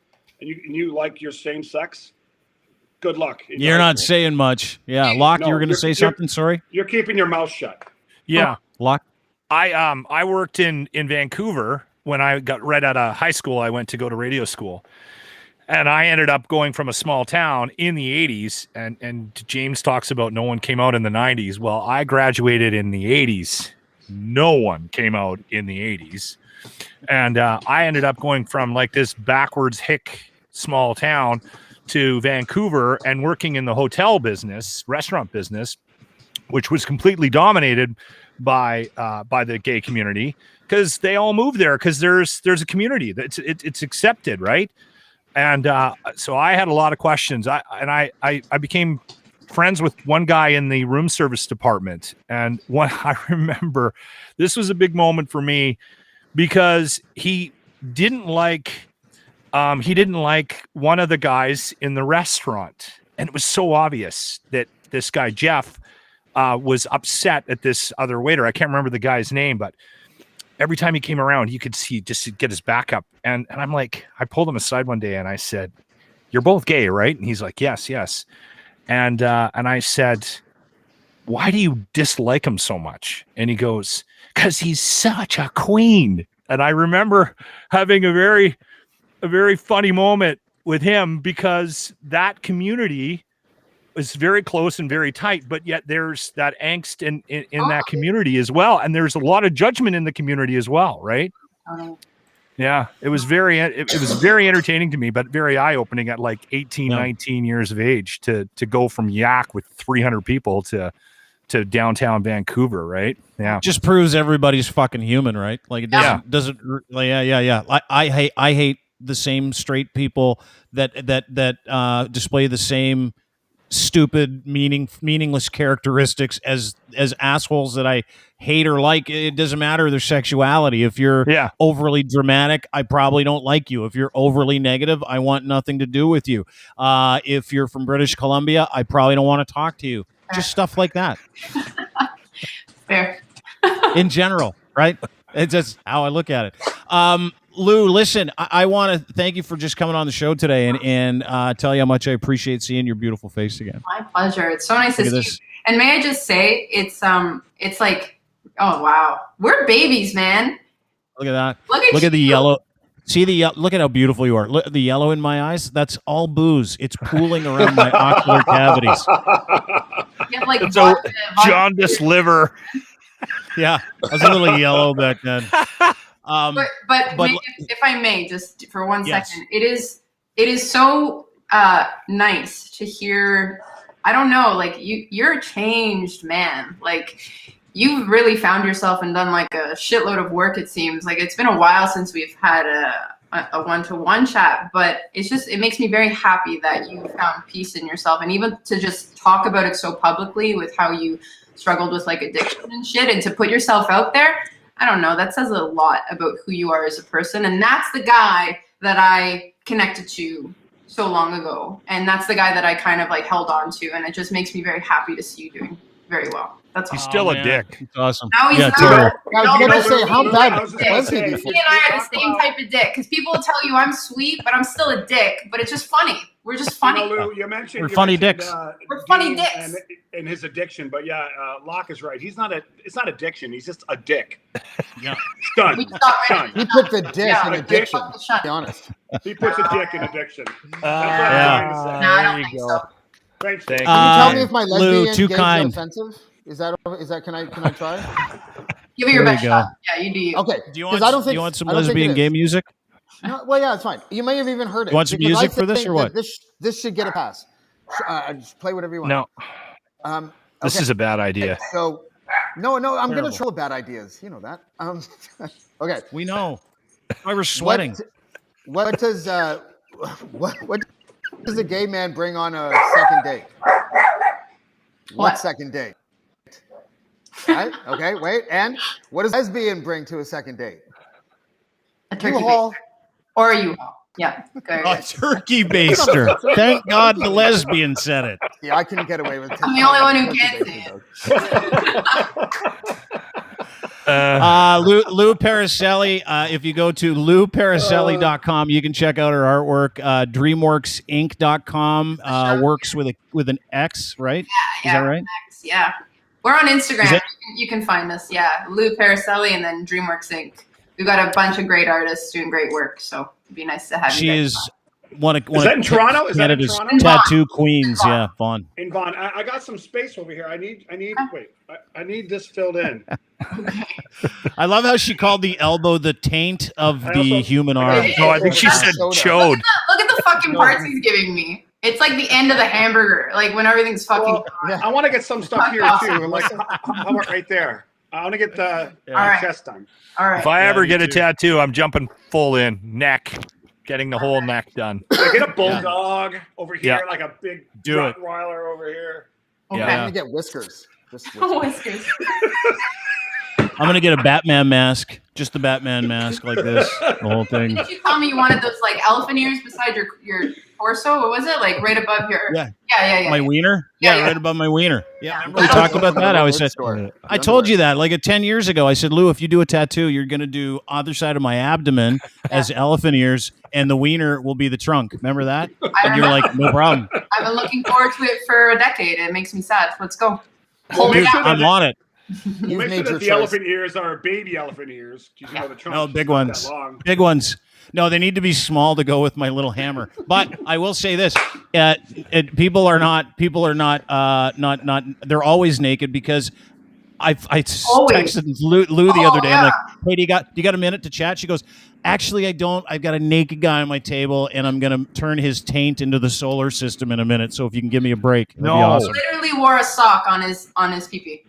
and you like your same sex, good luck. You're not saying much. Yeah, Locke, you were going to say something. Sorry, you're keeping your mouth shut. Yeah, Locke. I worked in Vancouver when I got right out of high school. I went to go to radio school. And I ended up going from a small town in the 80s, and James talks about no one came out in the 90s. Well, I graduated in the 80s. No one came out in the 80s. And I ended up going from like this backwards hick small town to Vancouver and working in the hotel business, restaurant business, which was completely dominated by the gay community because they all moved there because there's a community that's it's accepted, right? And so I had a lot of questions. I became friends with one guy in the room service department. And I remember this was a big moment for me because he didn't like one of the guys in the restaurant. And it was so obvious that this guy, Jeff, was upset at this other waiter. I can't remember the guy's name, but every time he came around, you could see just get his back up. And I'm like, I pulled him aside one day and I said, "You're both gay, right?" And he's like, yes. And I said, "Why do you dislike him so much?" And he goes, "'Cause he's such a queen." And I remember having a very funny moment with him because that community is very close and very tight, but yet there's that angst in that community as well. And there's a lot of judgment in the community as well. Right. Yeah. It was very entertaining to me, but very eye-opening at like 18, 19 years of age to go from Yak with 300 people to downtown Vancouver. Right. Yeah. Just proves everybody's fucking human, right? Like it doesn't. Yeah. I hate the same straight people that display the same stupid, meaningless characteristics as assholes that I hate or like. It doesn't matter their sexuality. If you're overly dramatic, I probably don't like you. If you're overly negative, I want nothing to do with you. If you're from British Columbia, I probably don't want to talk to you. Just stuff like that. Fair. In general, right? It's just how I look at it. Lou, listen, I want to thank you for just coming on the show today and tell you how much I appreciate seeing your beautiful face again. My pleasure. It's so nice to see you. And may I just say, it's like, oh wow, we're babies, man. Look at that. Look at the yellow. See look at how beautiful you are. Look at the yellow in my eyes. That's all booze. It's pooling around my ocular cavities. You have like jaundice liver. Yeah, I was a little yellow back then. But if I may, just for 1 second, it is so nice to hear. I don't know, like you're a changed man. Like you've really found yourself and done like a shitload of work. It seems like it's been a while since we've had a one-to-one chat, but it makes me very happy that you found peace in yourself, and even to just talk about it so publicly with how you struggled with like addiction and shit, and to put yourself out there. I don't know. That says a lot about who you are as a person. And that's the guy that I connected to so long ago. And that's the guy that I kind of like held on to. And it just makes me very happy to see you doing very well. That's He's all. still a dick. It's awesome. Now he's yeah, not. totally. I was No, gonna say, how bad I was just was he gonna say, before? He and I are the talk same about- type of dick because people will tell you I'm sweet, but I'm still a dick. But it's just funny. We're just funny. Lou, you mentioned We're funny dicks. We're funny Dean dicks. and his addiction, but yeah, Locke is right. It's not addiction. He's just a dick. Yeah. Done. We stop Done. He put the dick Yeah, in a addiction. dick. To be honest. He puts a dick in addiction. That's what Yeah. I'm trying to say. No, I There don't you think go. so. Thanks. Thank Can you tell me Uh, if my Lou, lesbian too game's kind. offensive? Is that can I try? Give it your There best you go. shot. Yeah, you do you. Okay. Do you 'Cause want? I don't think do you want some I don't think it lesbian is. gay music? No, well, yeah, it's fine. You may have even heard it. You want some because I music for this think or what? that This should get a pass. Just play whatever you want. No, this Okay. is a bad idea. So, no, I'm going Terrible. to troll bad ideas. You know that. Okay. We know. I was sweating. What does what does a gay man bring on a second date? What second date? Right? Okay. Wait. And what does a lesbian bring to a second date? A turkey U-Haul. baster. Or a U-Haul. Yeah. Very A good. turkey baster. Thank God the lesbian said it. Yeah, I couldn't get away with it. I'm the only one who gets it. Lou Paracelli. If you go to louparacelli.com, you can check out her artwork. DreamWorksInc.com works with an X, right? Is that right? Yeah. We're on Instagram. Is it- You can find us. Yeah. Lou Paracelli and then DreamWorks Inc. We've got a bunch of great artists doing great work. So it'd be nice to have She you. is one of that in Toronto? Is that in Canada's Toronto? tattoo queens. Yeah, Vaughn. In Vaughn, I got some space over here. I need this filled in. I love how she called the elbow the taint of I the also- human I arm. got- No, I think she said chode. Look at the fucking parts he's giving me. It's like the end of the hamburger. Like when everything's fucking. Well, I want to get some stuff here too. Like how about right there? I want to get the Alright. chest done. All right. If I ever me get a too. tattoo, I'm jumping full in neck, getting the whole neck done. I get a bulldog over here, Yeah. like a big Do it. Rottweiler over here. Okay. I'm Yeah. gonna get whiskers. Just Whiskers. I'm gonna get a Batman mask, just the Batman mask, like this, the whole thing. Did you tell me you wanted those like elephant ears beside your torso? What was it? Like right above your. Yeah. Yeah. My wiener, Yeah. right above my wiener. Yeah, Yeah. remember we talked about that. I said, Store. I told you that like 10 years ago. I said, Lou, if you do a tattoo, you're gonna do other side of my abdomen as elephant ears, and the wiener will be the trunk. Remember that? And you're like, no problem. I've been looking forward to it for a decade. It makes me sad. Let's go. Well, Dude, make sure I'm that, on it. You've make sure made that your the choice. elephant ears are baby elephant ears. You know, the trunk No, is big not ones. that long. Big ones. No, they need to be small to go with my little hammer. But I will say this: people are not. They're always naked because I texted Lou the other day. I'm like, hey, do you got a minute to chat? She goes, actually, I don't. I've got a naked guy on my table, and I'm gonna turn his taint into the solar system in a minute. So if you can give me a break, that'd be No. awesome. Literally wore a sock on his pee-pee.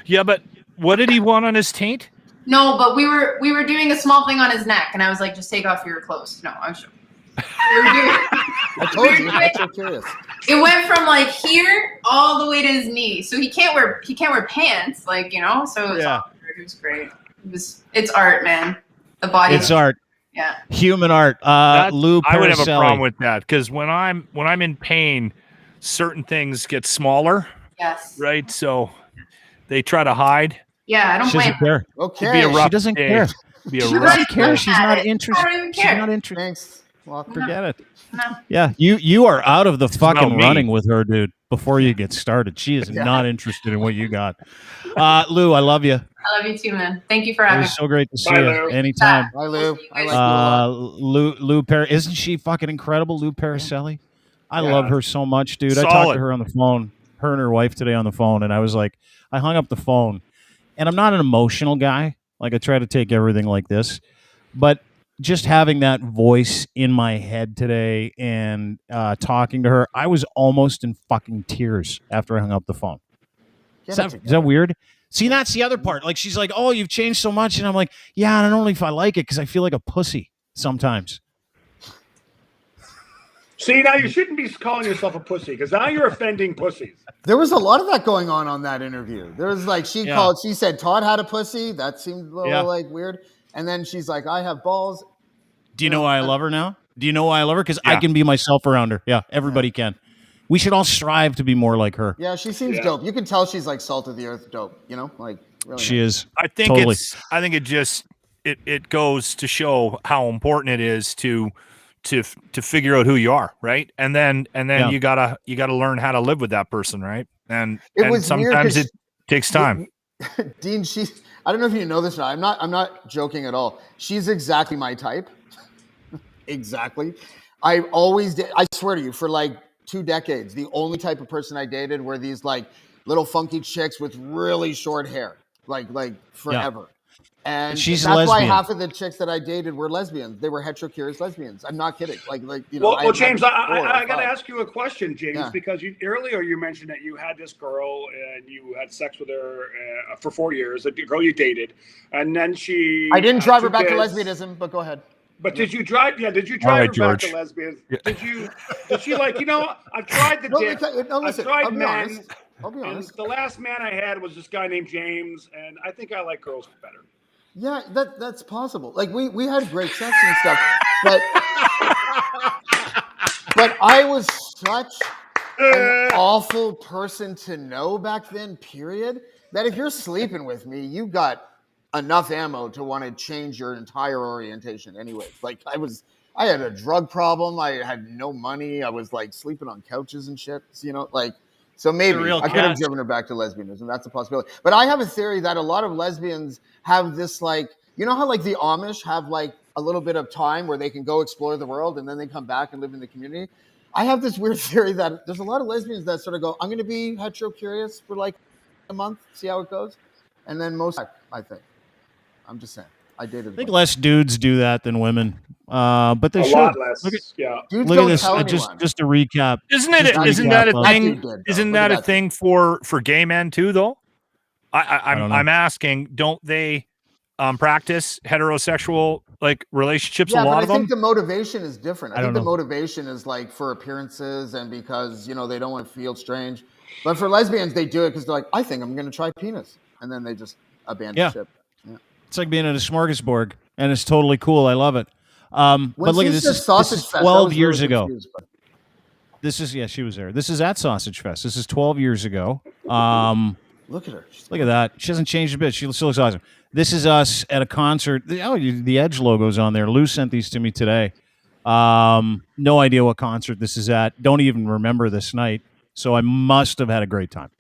Yeah, but what did he want on his taint? No, but we were doing a small thing on his neck, and I was like, just take off your clothes. No, I'm sure. We were doing, I told you. I'm so curious. it went from like here all the way to his knee, so he can't wear pants, like So it was great. It's art, man. The body. It's art, Yeah. human art. Lou I would have a Paracelli. problem with that because when I'm in pain, certain things get smaller, Yes. right? So they try to hide. Yeah, I don't She blame doesn't him. care. Okay. It'd be a rough She doesn't day. care. It'd be a She rough doesn't She cares. care. She's not I interested. don't even She's care. not interested. Thanks. Lock. Forget it. No. Yeah, you are out of the fucking me. running with her, dude. Before you get started, she is not interested in what you got. Lou, I love you. I love you too, man. Thank you for It having me. was so great to see Bye, you. Lou. Anytime. Hi, Lou. I like you a lot. Lou isn't she fucking incredible, Lou Paracelli? I Yeah. love her so much, dude. I talked Solid. to her on the phone, her and her wife today on the phone, and I was like, I hung up the phone, and I'm not an emotional guy. Like I try to take everything like this, but just having that voice in my head today and talking to her, I was almost in fucking tears after I hung up the phone. Is that weird? See, that's the other part. Like she's like, "Oh, you've changed so much," and I'm like, "Yeah, I don't know if I like it because I feel like a pussy sometimes." See, now you shouldn't be calling yourself a pussy because now you're offending pussies. There was a lot of that going on that interview. There was like she said Todd had a pussy. That seemed a little like weird. And then she's like, I have balls. Do you know why I love her now? Do you know why I love her? Because I Yeah. can be myself around her. Yeah, everybody can. We should all strive to be more like her. Yeah, she seems dope. You can tell she's like salt of the earth dope, you know? Like really she nice. is. I think totally. it just it goes to show how important it is to figure out who you are, right? And then you gotta learn how to live with that person, right? And sometimes it takes time. Dean, I don't know if you know this or not. I'm not joking at all. She's exactly my type. Exactly. I always did. I swear to you, for like 2 decades, the only type of person I dated were these like little funky chicks with really short hair, like forever. Yeah. And she's that's lesbian. Why half of the chicks that I dated were lesbians. They were hetero-curious lesbians. I'm not kidding. Like you know. Well, James, I got to ask you a question, James, because earlier you mentioned that you had this girl and you had sex with her for 4 years. The girl you dated, and then I didn't drive her back to lesbianism, but go ahead. But did you drive? Yeah, did you drive her back to lesbians? Yeah. Did she like? I've tried the dick. I've tried men. I'll be honest. The last man I had was this guy named James, and I think I like girls better. Yeah, that's possible. Like we had great sex and stuff, but I was such an awful person to know back then. Period. That if you're sleeping with me, you got enough ammo to want to change your entire orientation. Anyway, like I had a drug problem. I had no money. I was like sleeping on couches and shit. So maybe I could have driven her back to lesbianism. That's a possibility. But I have a theory that a lot of lesbians have this like, you know how like the Amish have like a little bit of time where they can go explore the world and then they come back and live in the community. I have this weird theory that there's a lot of lesbians that sort of go, I'm going to be hetero-curious for like a month, see how it goes. And then I think. I'm just saying. I think less dudes do that than women. But they should. A lot less. Dudes look don't at this. tell Just to recap. Isn't that a thing? Isn't that a thing for gay men too, though? I'm asking. Don't they practice heterosexual like relationships? A lot of them. I think the motivation is different. I think the motivation is like for appearances and because they don't want to feel strange. But for lesbians, they do it because they're like, I think I'm going to try penis, and then they just abandon ship. Yeah. It's like being at a smorgasbord, and it's totally cool. I love it. But look at this. This is 12 years ago. She was there. This is at Sausage Fest. This is 12 years ago. Look at her. Look at that. She hasn't changed a bit. She still looks awesome. This is us at a concert. The Edge logo's on there. Lou sent these to me today. No idea what concert this is at. Don't even remember this night. So I must have had a great time.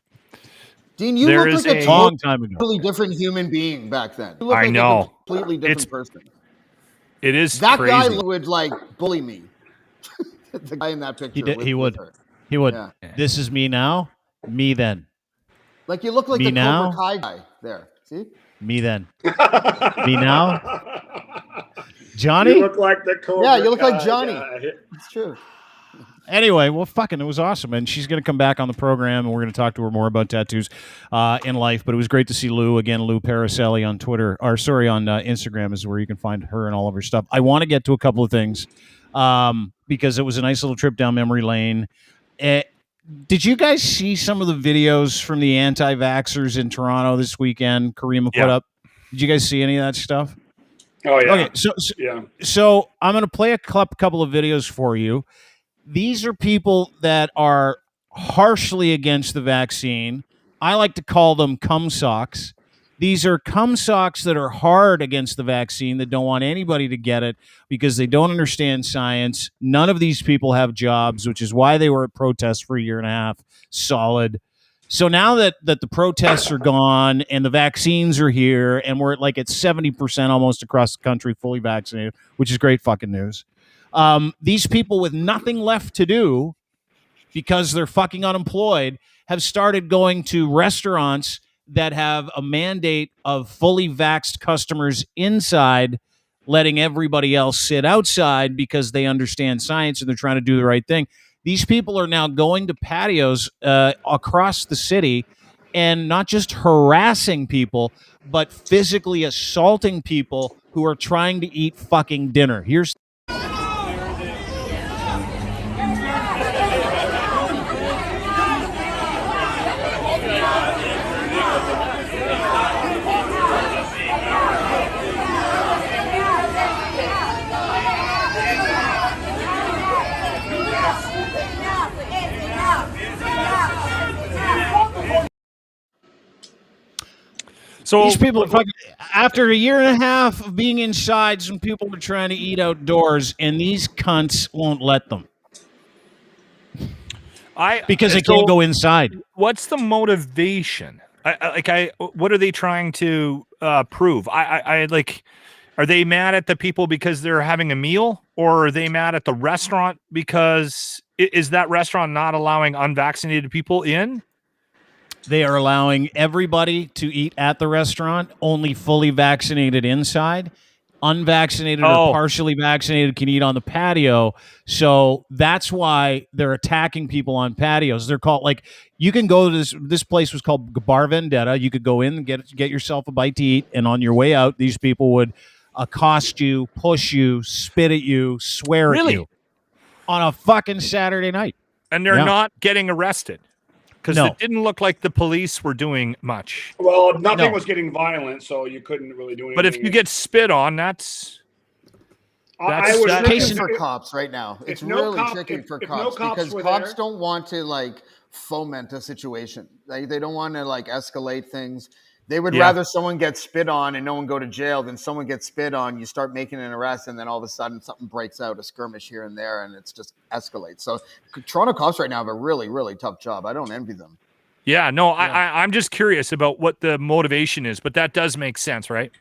Dean, you look like a long time ago. Totally different human being back then. You look like a completely different person. It is that crazy. Guy would like bully me. The guy in that picture. He would. He would. Yeah. This is me now. Me then. Like you look like me the now. Cobra Kai guy there. See? Me then. Me now. Johnny. You look like the Cobra. Yeah, you look like Johnny. It's true. Anyway, well, fucking, it was awesome, and she's going to come back on the program, and we're going to talk to her more about tattoos in life. But it was great to see Lou again. Lou Paracelli on Twitter, on Instagram is where you can find her and all of her stuff. I want to get to a couple of things because it was a nice little trip down memory lane. Did you guys see some of the videos from the Antivaxxers in Toronto this weekend? Karima put up. Did you guys see any of that stuff? Oh yeah. Okay, so I'm going to play a couple of videos for you. These are people that are harshly against the vaccine. I like to call them cum socks. These are cum socks that are hard against the vaccine, that don't want anybody to get it because they don't understand science. None of these people have jobs, which is why they were at protests for a year and a half solid. So now that the protests are gone and the vaccines are here and we're at 70% almost across the country fully vaccinated, which is great fucking news. These people with nothing left to do because they're fucking unemployed have started going to restaurants that have a mandate of fully vaxxed customers inside, letting everybody else sit outside because they understand science and they're trying to do the right thing. These people are now going to patios across the city and not just harassing people, but physically assaulting people who are trying to eat fucking dinner. Here's So these people are fucking. After a year and a half of being inside, some people are trying to eat outdoors, and these cunts won't let them because they can't go inside. What's the motivation? What are they trying to prove? Are they mad at the people because they're having a meal, or are they mad at the restaurant because is that restaurant not allowing unvaccinated people in? They are allowing everybody to eat at the restaurant, only fully vaccinated inside. Unvaccinated or partially vaccinated can eat on the patio. So that's why they're attacking people on patios. They're called, like, you can go to this place was called Bar Vendetta. You could go in and get yourself a bite to eat, and on your way out, these people would accost you, push you, spit at you, swear at you on a fucking Saturday night. And they're not getting arrested. Because it didn't look like the police were doing much. Well, nothing was getting violent, so you couldn't really do anything. But if you get spit on, that's I was looking for cops right now. It's really tricky for cops because cops don't want to like foment a situation. They don't want to like escalate things. They would rather someone get spit on and no one go to jail than someone gets spit on. You start making an arrest, and then all of a sudden something breaks out, a skirmish here and there, and it's just escalates. So Toronto cops right now have a really, really tough job. I don't envy them. Yeah, no, I'm just curious about what the motivation is, but that does make sense, right?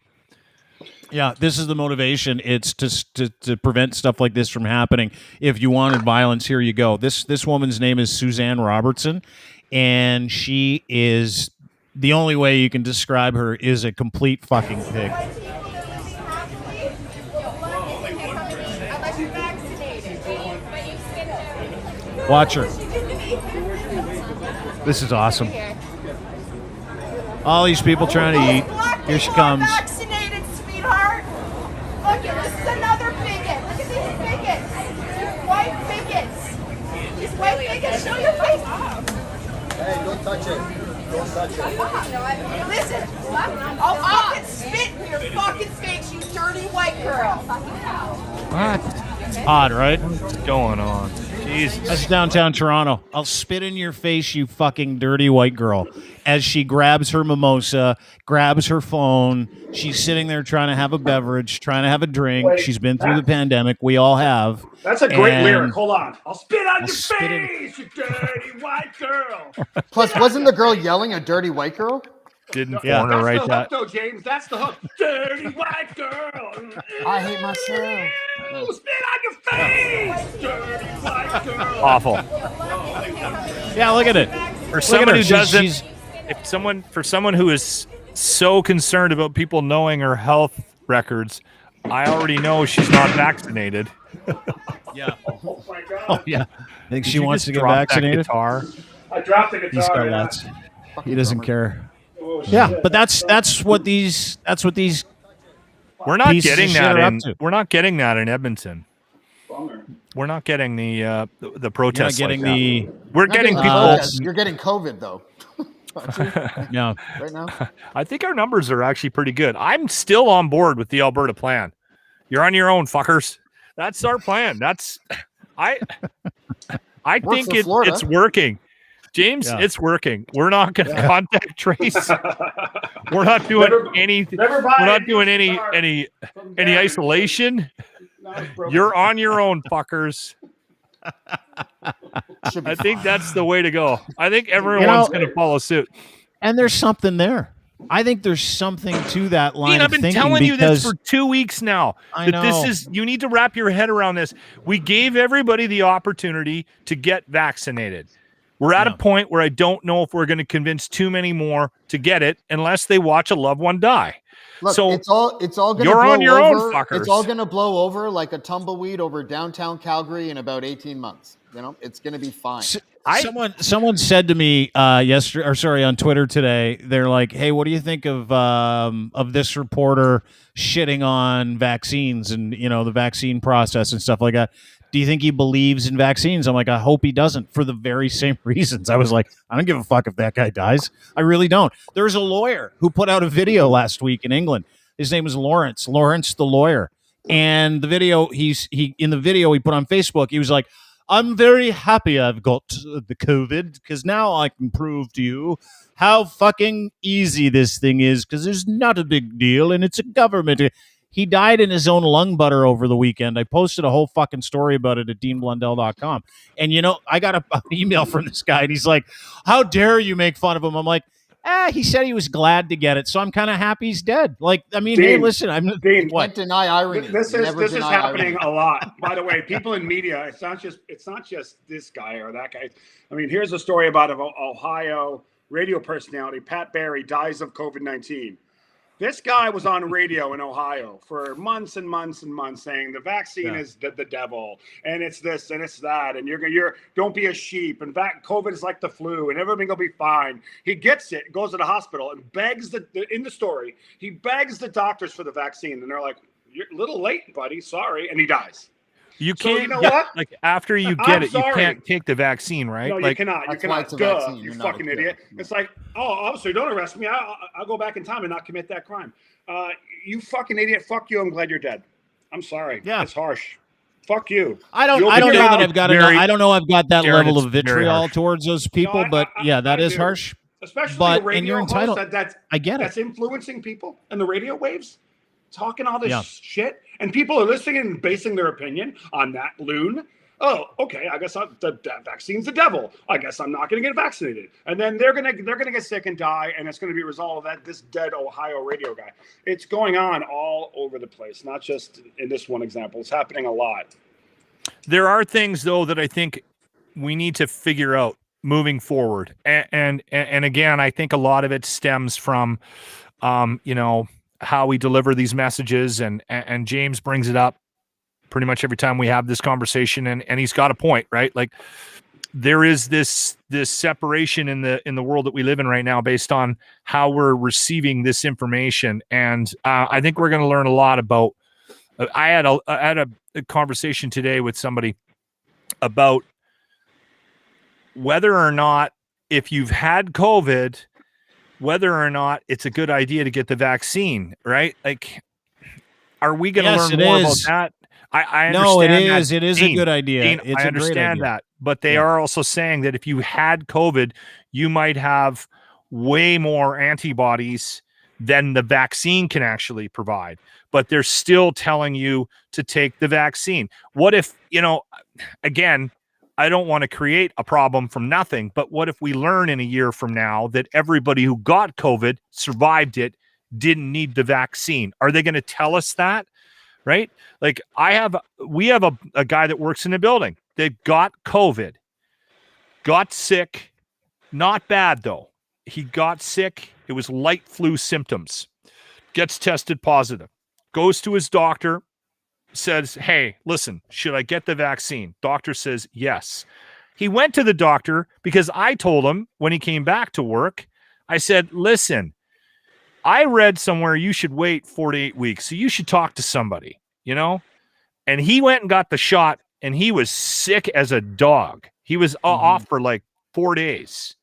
Yeah, this is the motivation. It's to prevent stuff like this from happening. If you wanted violence, here you go. This woman's name is Suzanne Robertson, and she is... The only way you can describe her is a complete fucking pig. Watch her. This is awesome. All these people trying to eat. Here she comes. Vaccinated, sweetheart. Look at this is another bigot. Look at these bigots. These white bigots. These white bigots. Show your face. Hey, don't touch it. Don't touch it. Listen, I'll fucking spit in your fucking face, you dirty white girl. What? It's odd, right? What's going on? Jesus. That's downtown Toronto. I'll spit in your face, you fucking dirty white girl. As she grabs her mimosa, grabs her phone. She's sitting there trying to have a beverage, trying to have a drink. Wait, she's been through the pandemic. We all have. That's a great lyric. Hold on. I'll spit on your face, you dirty white girl. Plus, wasn't the girl yelling a dirty white girl? Didn't want to write that. That's the hook, though, James. That's the hook. Dirty white girl. I hate myself. Spit on your face, dirty white girl. Awful. Yeah, look at it. For someone who doesn't, for someone who is so concerned about people knowing her health records, I already know she's not vaccinated. Yeah. Oh my God. Oh yeah. I think she wants to get vaccinated. Guitar? I dropped the guitar. He's got lots. He doesn't care. Yeah, but that's what these we're not getting that in we're not getting that in Edmonton. We're not getting the protests. We're getting we're getting people. You're getting COVID though. Yeah. Right now. I think our numbers are actually pretty good. I'm still on board with the Alberta plan. You're on your own, fuckers. That's our plan. I think it's working. James, it's working. We're not going to contact trace. We're not doing anything. We're not doing any isolation. You're on your own, fuckers. I think that's the way to go. I think everyone's going to follow suit. And there's something there. I think there's something to that line. I've been telling you this for 2 weeks now. I know. You need to wrap your head around this. We gave everybody the opportunity to get vaccinated. We're at a point where I don't know if we're going to convince too many more to get it unless they watch a loved one die. Look, so it's all going to you're blow on your over. own, fuckers. It's all going to blow over like a tumbleweed over downtown Calgary in about 18 months. You know, it's going to be fine. Someone said to me on Twitter today. They're like, "Hey, what do you think of this reporter shitting on vaccines and the vaccine process and stuff like that? Do you think he believes in vaccines?" I'm like, I hope he doesn't, for the very same reasons. I was like, I don't give a fuck if that guy dies. I really don't. There's a lawyer who put out a video last week in England. His name is Lawrence the lawyer. And the video he put on Facebook, he was like, I'm very happy I've got the COVID because now I can prove to you how fucking easy this thing is because there's not a big deal and it's a government. He died in his own lung butter over the weekend. I posted a whole fucking story about it at deanblundell.com. And, I got an email from this guy, and he's like, how dare you make fun of him? I'm like, he said he was glad to get it, so I'm kind of happy he's dead. Like, I mean, Dean, hey, listen, Dean, what? Can't deny irony. This is happening a lot. By the way, people in media, it's not just this guy or that guy. I mean, here's a story about an Ohio radio personality, Pat Barry, dies of COVID-19. This guy was on radio in Ohio for months and months and months saying the vaccine is the devil and it's this and it's that and you're don't be a sheep. In fact, COVID is like the flu and everything will be fine. He gets it, goes to the hospital and begs in the story, he begs the doctors for the vaccine and they're like, you're a little late, buddy. Sorry. And he dies. You can't, what? Like after you get it, you can't take the vaccine, right? No, like, you cannot. You cannot. Duh, you fucking idiot. It's like, obviously, don't arrest me. I'll go back in time and not commit that crime. You fucking idiot. Fuck you. I'm glad you're dead. I'm sorry. Yeah. It's harsh. Fuck you. I don't know that I've got I don't know I've got that level of vitriol towards those people, but that is harsh. Especially but, the radio and you're entitled. I get it. That's influencing people and the radio waves, talking all this shit. And people are listening and basing their opinion on that loon. Oh, okay. I guess the vaccine's the devil. I guess I'm not going to get vaccinated. And then they're gonna get sick and die, and it's going to be a result of this dead Ohio radio guy. It's going on all over the place, not just in this one example. It's happening a lot. There are things though that I think we need to figure out moving forward, and again, I think a lot of it stems from, how we deliver these messages, and James brings it up pretty much every time we have this conversation, and he's got a point, right? Like there is this separation in the world that we live in right now based on how we're receiving this information, and I think we're going to learn a lot about. I had a conversation today with somebody about whether or not, if you've had COVID, whether or not it's a good idea to get the vaccine, right? Like, are we going to learn more about that? I understand. No, it is. That. It is a good idea. Dean, it's I understand that, but they are also saying that if you had COVID, you might have way more antibodies than the vaccine can actually provide. But they're still telling you to take the vaccine. What if, again, I don't want to create a problem from nothing, but what if we learn in a year from now that everybody who got COVID, survived it, didn't need the vaccine? Are they going to tell us that? Right? Like we have a guy that works in a building that got COVID, got sick, not bad though. He got sick. It was light flu symptoms, gets tested positive, goes to his doctor, says, hey, listen, should I get the vaccine? Doctor says, yes. He went to the doctor because I told him when he came back to work, I said, listen, I read somewhere you should wait 4 to 8 weeks. So you should talk to somebody, and he went and got the shot and he was sick as a dog. He was off for like 4 days.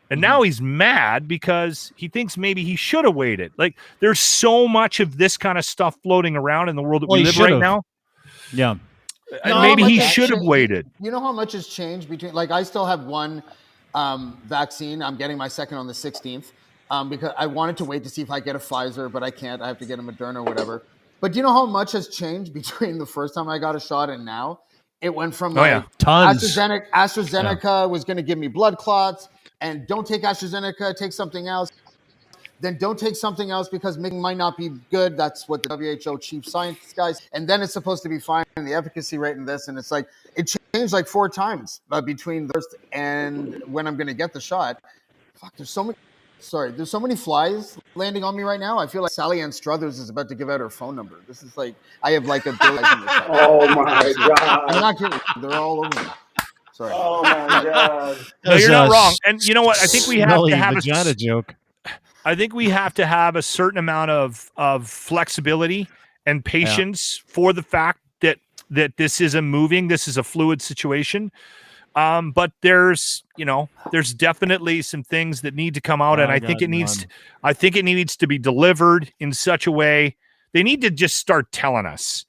And now he's mad because he thinks maybe he should have waited. Like, there's so much of this kind of stuff floating around in the world that we live right now. Yeah. Maybe he should have waited. You know how much has changed between, like, I still have one vaccine. I'm getting my second on the 16th because I wanted to wait to see if I get a Pfizer, but I can't. I have to get a Moderna or whatever. But do you know how much has changed between the first time I got a shot and now? It went from tons. AstraZeneca was going to give me blood clots. And don't take AstraZeneca, take something else. Then don't take something else because it might not be good. That's what the WHO chief science guys. And then it's supposed to be fine, and the efficacy rate in this. And it's like, it changed like 4 times between the first and when I'm going to get the shot. Fuck, there's so many flies landing on me right now. I feel like Sally Ann Struthers is about to give out her phone number. This is like, I have like a bill. Oh my God. I'm not kidding. They're all over me. Sorry. Oh my God! No, you're not wrong. And you know what? I think we have to have a joke. I think we have to have a certain amount of flexibility and patience for the fact that this is a fluid situation. But there's definitely some things that need to come out, and I think it needs to be delivered in such a way. They need to just start telling us.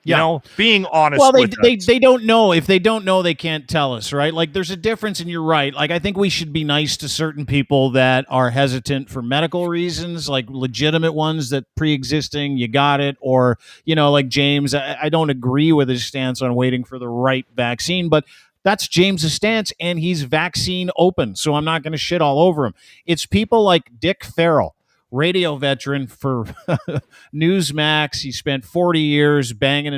You know, being honest. Well, with us. they don't know. If they don't know, they can't tell us, right? Like, there's a difference, and you're right. Like, I think we should be nice to certain people that are hesitant for medical reasons, like legitimate ones that pre-existing, you got it, or, you know, like James. I don't agree with his stance on waiting for the right vaccine, but that's James's stance, and he's vaccine open, so I'm not going to shit all over him. It's people like Dick Farrell, radio veteran for Newsmax. He spent 40 years banging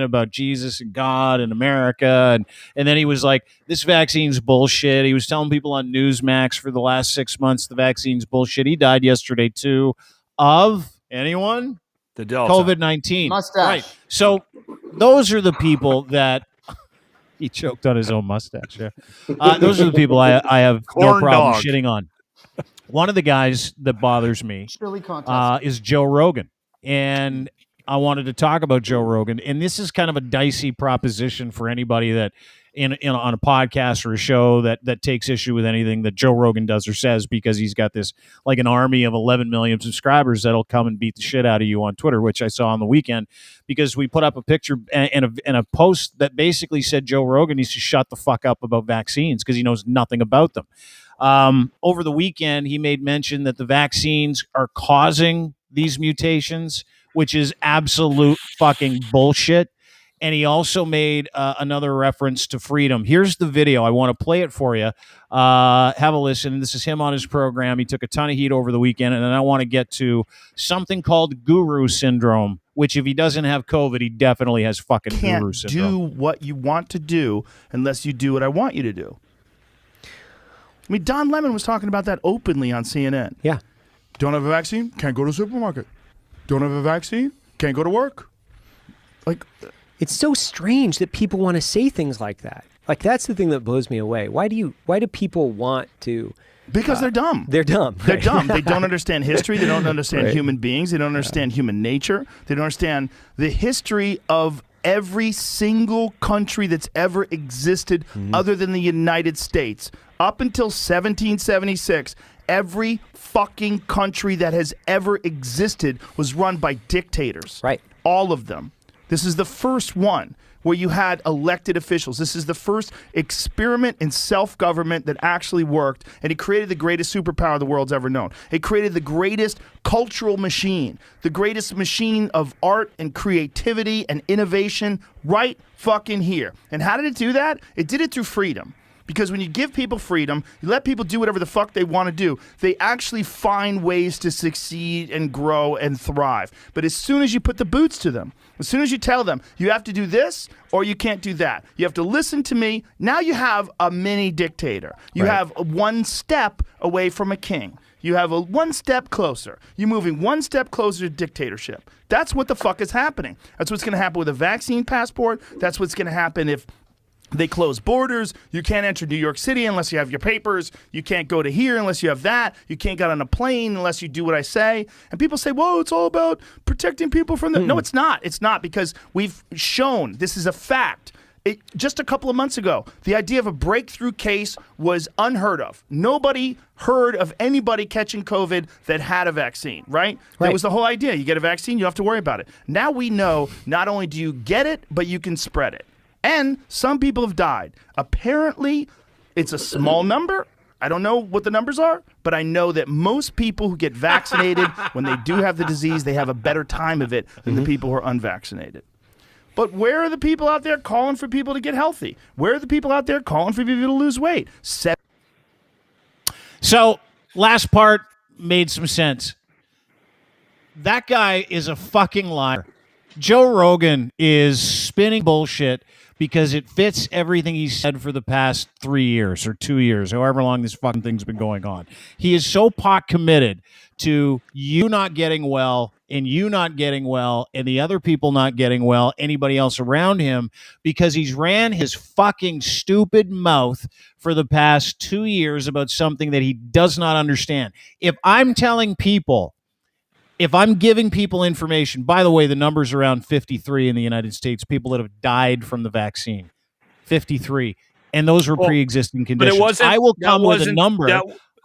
about Jesus and God and America. And then he was like, this vaccine's bullshit. He was telling people on Newsmax for the last 6 months, the vaccine's bullshit. He died yesterday too of anyone? The Delta. COVID-19. Mustache. Right. So those are the people that he choked on his own mustache. Yeah. Those are the people I have no problem shitting on. One of the guys that bothers me is Joe Rogan. And I wanted to talk about Joe Rogan. And this is kind of a dicey proposition for anybody that on a podcast or a show that takes issue with anything that Joe Rogan does or says, because he's got this like an army of 11 million subscribers that'll come and beat the shit out of you on Twitter, which I saw on the weekend because we put up a picture and a post that basically said Joe Rogan needs to shut the fuck up about vaccines because he knows nothing about them. Over the weekend, he made mention that the vaccines are causing these mutations, which is absolute fucking bullshit. And he also made another reference to freedom. Here's the video. I want to play it for you. Have a listen. This is him on his program. He took a ton of heat over the weekend. And then I want to get to something called Guru Syndrome, which if he doesn't have COVID, he definitely has fucking Guru Syndrome. Do what you want to do unless you do what I want you to do. I mean, Don Lemon was talking about that openly on CNN. Yeah. Don't have a vaccine? Can't go to the supermarket. Don't have a vaccine? Can't go to work. Like, it's so strange that people want to say things like that. Like, that's the thing that blows me away. Why do people want to? Because they're dumb. They're dumb. They're dumb. They don't understand history. They don't understand Right. human beings. They don't understand human nature. They don't understand the history of every single country that's ever existed other than the United States. Up until 1776, every fucking country that has ever existed was run by dictators. Right. All of them. This is the first one where you had elected officials. This is the first experiment in self-government that actually worked, and it created the greatest superpower the world's ever known. It created the greatest cultural machine, the greatest machine of art and creativity and innovation right fucking here. And how did it do that? It did it through freedom. Because when you give people freedom, you let people do whatever the fuck they want to do, they actually find ways to succeed and grow and thrive. But as soon as you put the boots to them, as soon as you tell them, you have to do this or you can't do that, you have to listen to me, now you have a mini dictator. You have one step away from a king. You have a one step closer. You're moving one step closer to dictatorship. That's what the fuck is happening. That's what's going to happen with a vaccine passport. That's what's going to happen if they close borders. You can't enter New York City unless you have your papers. You can't go to here unless you have that. You can't get on a plane unless you do what I say. And people say, whoa, it's all about protecting people from the... No, it's not. It's not, because we've shown this is a fact. Just a couple of months ago, the idea of a breakthrough case was unheard of. Nobody heard of anybody catching COVID that had a vaccine, right? That was the whole idea. You get a vaccine, you don't have to worry about it. Now we know not only do you get it, but you can spread it. And some people have died. Apparently, it's a small number. I don't know what the numbers are, but I know that most people who get vaccinated, when they do have the disease, they have a better time of it than the people who are unvaccinated. But where are the people out there calling for people to get healthy? Where are the people out there calling for people to lose weight? So, last part made some sense. That guy is a fucking liar. Joe Rogan is spinning bullshit because it fits everything he said for the past 3 years or 2 years, however long this fucking thing's been going on. He is so pot committed to you not getting well and you not getting well and the other people not getting well, anybody else around him, because he's ran his fucking stupid mouth for the past 2 years about something that he does not understand. If I'm telling people, if I'm giving people information, by the way, the number's around 53 in the United States, people that have died from the vaccine, 53. And those were pre-existing conditions. But it wasn't, I will come with a number.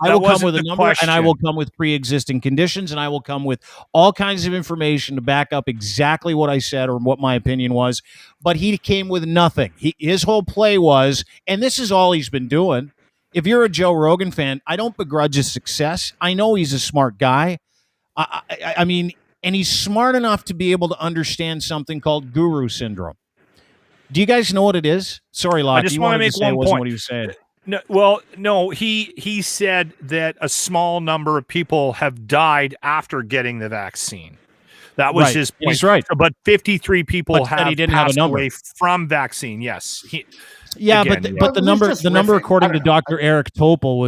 I will come with a number, and I will come with pre-existing conditions, and I will come with all kinds of information to back up exactly what I said or what my opinion was. But he came with nothing. His whole play was, and this is all he's been doing. If you're a Joe Rogan fan, I don't begrudge his success. I know he's a smart guy. I mean, and he's smart enough to be able to understand something called guru syndrome. Do you guys know what it is? Sorry, Locke. I just want to make one point. What he was saying. No. He said that a small number of people have died after getting the vaccine. That was his point. He's right. But 53 people have passed away from vaccine. Yes. But the number according to Dr. Eric Topol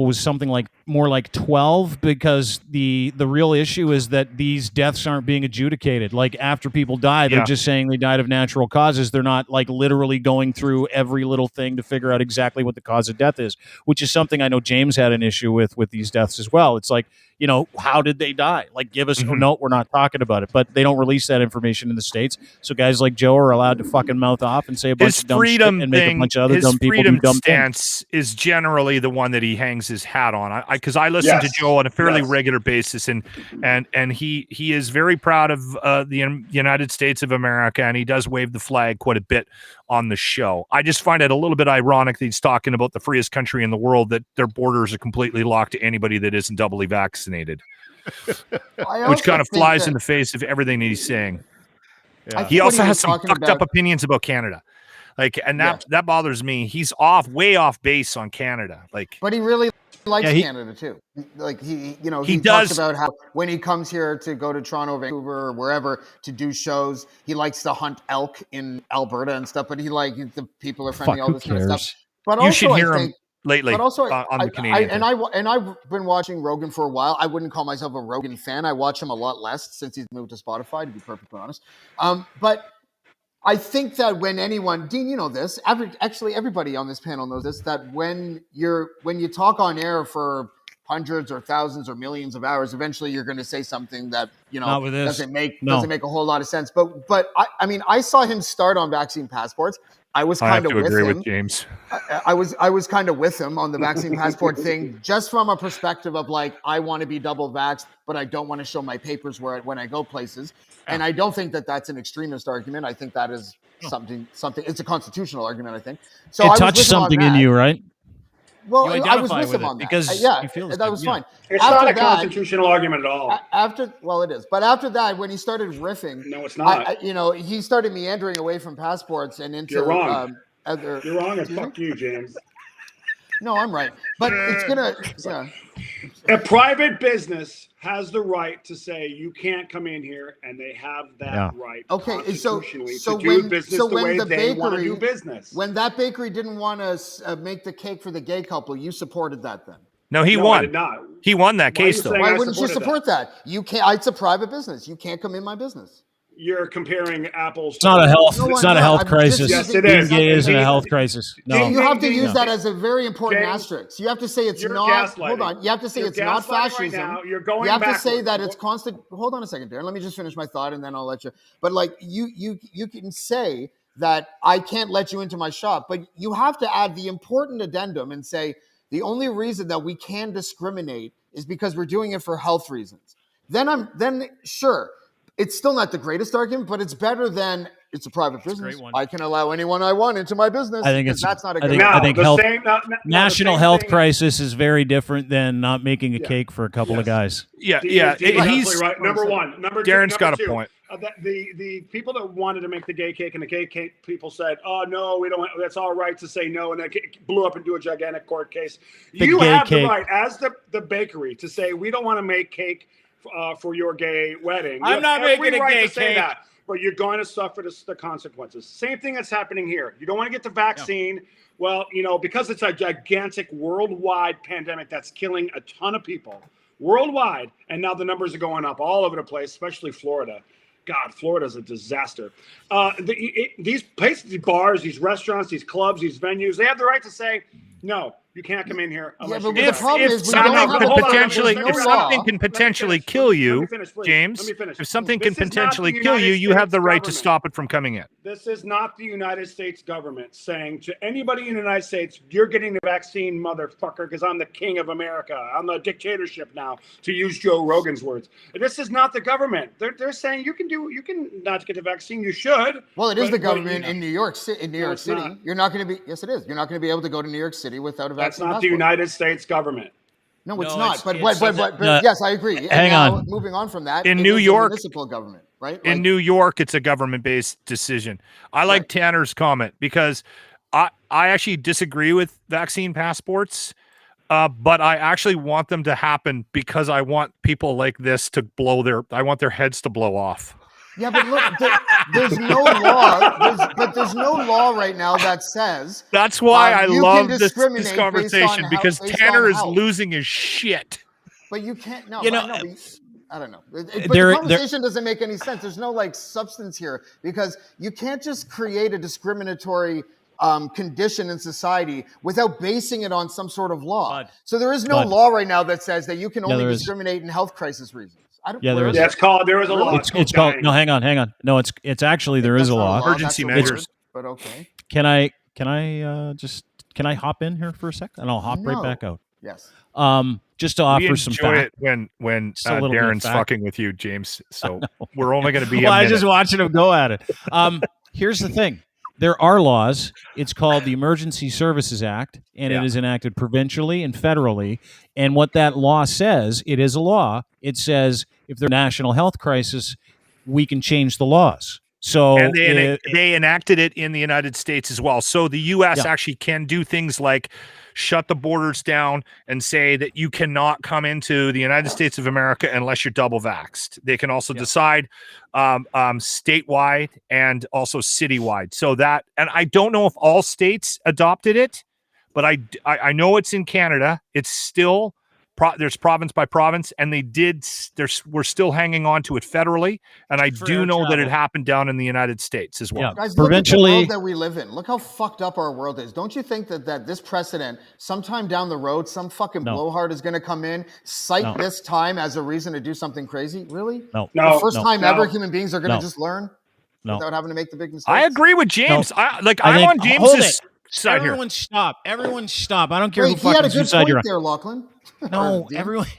was something like more like 12, because the real issue is that these deaths aren't being adjudicated. Like after people die, they're just saying they died of natural causes. They're not like literally going through every little thing to figure out exactly what the cause of death is, which is something I know James had an issue with these deaths as well. It's like, how did they die? Like, give us no, we're not talking about it. But they don't release that information in the States. So guys like Joe are allowed to fucking mouth off and say a bunch of dumb shit and make a bunch of other dumb people do dumb stance is generally the one that he hangs his hat on. Because I listen to Joe on a fairly regular basis, and he is very proud of the United States of America, and he does wave the flag quite a bit on the show. I just find it a little bit ironic that he's talking about the freest country in the world, that their borders are completely locked to anybody that isn't doubly vaccinated, which kind of flies in the face of everything that he's saying. Yeah. He also has some fucked up opinions about Canada. That bothers me. He's way off base on Canada. But he really likes Canada too. He talks about how when he comes here to go to Toronto, Vancouver, or wherever to do shows, he likes to hunt elk in Alberta and stuff. But the people are friendly, all this kind of stuff. But also, you should hear him lately. But also, on the Canadian. I've been watching Rogan for a while. I wouldn't call myself a Rogan fan. I watch him a lot less since he's moved to Spotify, to be perfectly honest. But I think that when anyone, Dean, you know this, actually everybody on this panel knows this, that when you talk on air for hundreds or thousands or millions of hours, eventually you're going to say something that doesn't make a whole lot of sense. But I saw him start on vaccine passports. I was kind of with him. With James. I was kind of with him on the vaccine passport thing, just from a perspective of I want to be double vaxxed, but I don't want to show my papers when I go places. And I don't think that that's an extremist argument. I think that is something. It's a constitutional argument, I think. So it touched something in you, right? Well, I was with him on that. Because you feel that was fine. It's not a constitutional argument at all. It is. But after that, when he started riffing, no, it's not. He started meandering away from passports and into. You're wrong. You're wrong, and fuck you, James. No, I'm right. But it's gonna. A private business has the right to say you can't come in here, and they have that right. Okay, so to do business the way they want to do business. When that bakery didn't want to make the cake for the gay couple, you supported that then? No, he won. I did not. He won that case, though. Why wouldn't you support that? You can't. It's a private business. You can't come in my business. You're comparing apples. It's not a health. It's not a health crisis. Yes, it is. Being gay isn't a health crisis. No, you have to use that as a very important asterisk. You have to say it's not. Hold on. You have to say it's not fascism. Right now. You're going. You have to say that it's constant. Hold on a second, Darren. Let me just finish my thought, and then I'll let you. But you can say that I can't let you into my shop, but you have to add the important addendum and say the only reason that we can discriminate is because we're doing it for health reasons. Then sure. It's still not the greatest argument, but it's better than it's a private business. I can allow anyone I want into my business. I think that's not a good. I think national health crisis is very different than not making a cake for a couple of guys. Yeah. He's right. Number one. Darren's got a point. The people that wanted to make the gay cake and the gay cake people said, "Oh no, we don't. That's all right to say no," and that blew up into a gigantic court case. You have the right as the bakery to say we don't want to make cake for your gay wedding. I'm not making a gay cake. But you're going to suffer the consequences. Same thing that's happening here. You don't want to get the vaccine. Yeah. Well, because it's a gigantic worldwide pandemic that's killing a ton of people worldwide. And now the numbers are going up all over the place, especially Florida. God, Florida's a disaster. These places, these bars, these restaurants, these clubs, these venues, they have the right to say, no, You can't come in here Yeah, unless but you the problem if is we something don't have could a potentially, there's no if law. something can potentially kill you, James, if something can potentially kill you, you have the right to stop it from coming in. This is not the United States government saying to anybody in the United States, you're getting the vaccine, motherfucker, because I'm the king of America. I'm the dictatorship now, to use Joe Rogan's words. This is not the government. They're saying you can not get the vaccine. You should. Well, it is the government in New York City. Not. You're not going to be. Yes, it is. You're not going to be able to go to New York City without a That's vaccine. not the United States government. No, it's No, not. it's- But yes, I agree. And hang now, on. moving on from that, In it New is a York- municipal government, right? In New York, it's a government-based decision. I like Tanner's comment because I actually disagree with vaccine passports, but I actually want them to happen because I want people like this to I want their heads to blow off. Yeah, but look, there's no law. There's no law right now that says. That's why I you love can this discriminate based conversation on because based Tanner on is health. losing his shit. But you can't. No, You know, I don't know. But there- the conversation doesn't make any sense. There's no like substance here because you can't just create a discriminatory condition in society without basing it on some sort of law. So there is no law right now that says that you can only discriminate in health crisis reasons. There is. Yeah, it's called. There is a law. It's called. No, hang on. No, it's actually there is a law. Emergency measures. But okay. Can I hop in here for a sec and I'll hop right back out. Yes. Just to offer We some enjoy fact. it when Just a little bit of Darren's fact. fucking with you, James. So we're only going to be. Well, a I minute. just watching him go at it. Here's the thing. There are laws. It's called the Emergency Services Act, and it is enacted provincially and federally. And what that law says, it is a law. It says if there's a national health crisis, we can change the laws. So and they enacted it in the United States as well. So the U.S. actually can do things like shut the borders down and say that you cannot come into the United States of America unless you're double vaxxed. They can also decide statewide and also citywide. So that, and I don't know if all states adopted it, but I know it's in Canada. It's still there's province by province, and we're still hanging on to it federally. And I do know that it happened down in the United States as well. Yeah. Guys, Provincially, look at the world that we live in. Look how fucked up our world is. Don't you think that this precedent, sometime down the road, some fucking blowhard is going to come in, cite this time as a reason to do something crazy? Really? No. The first time ever human beings are going to just learn without having to make the big mistakes? I agree with James. I'm on James's side here. Everyone stop. Everyone stop. I don't care Wait, who he had a fucking good side you're point on. there, Lochlin. No,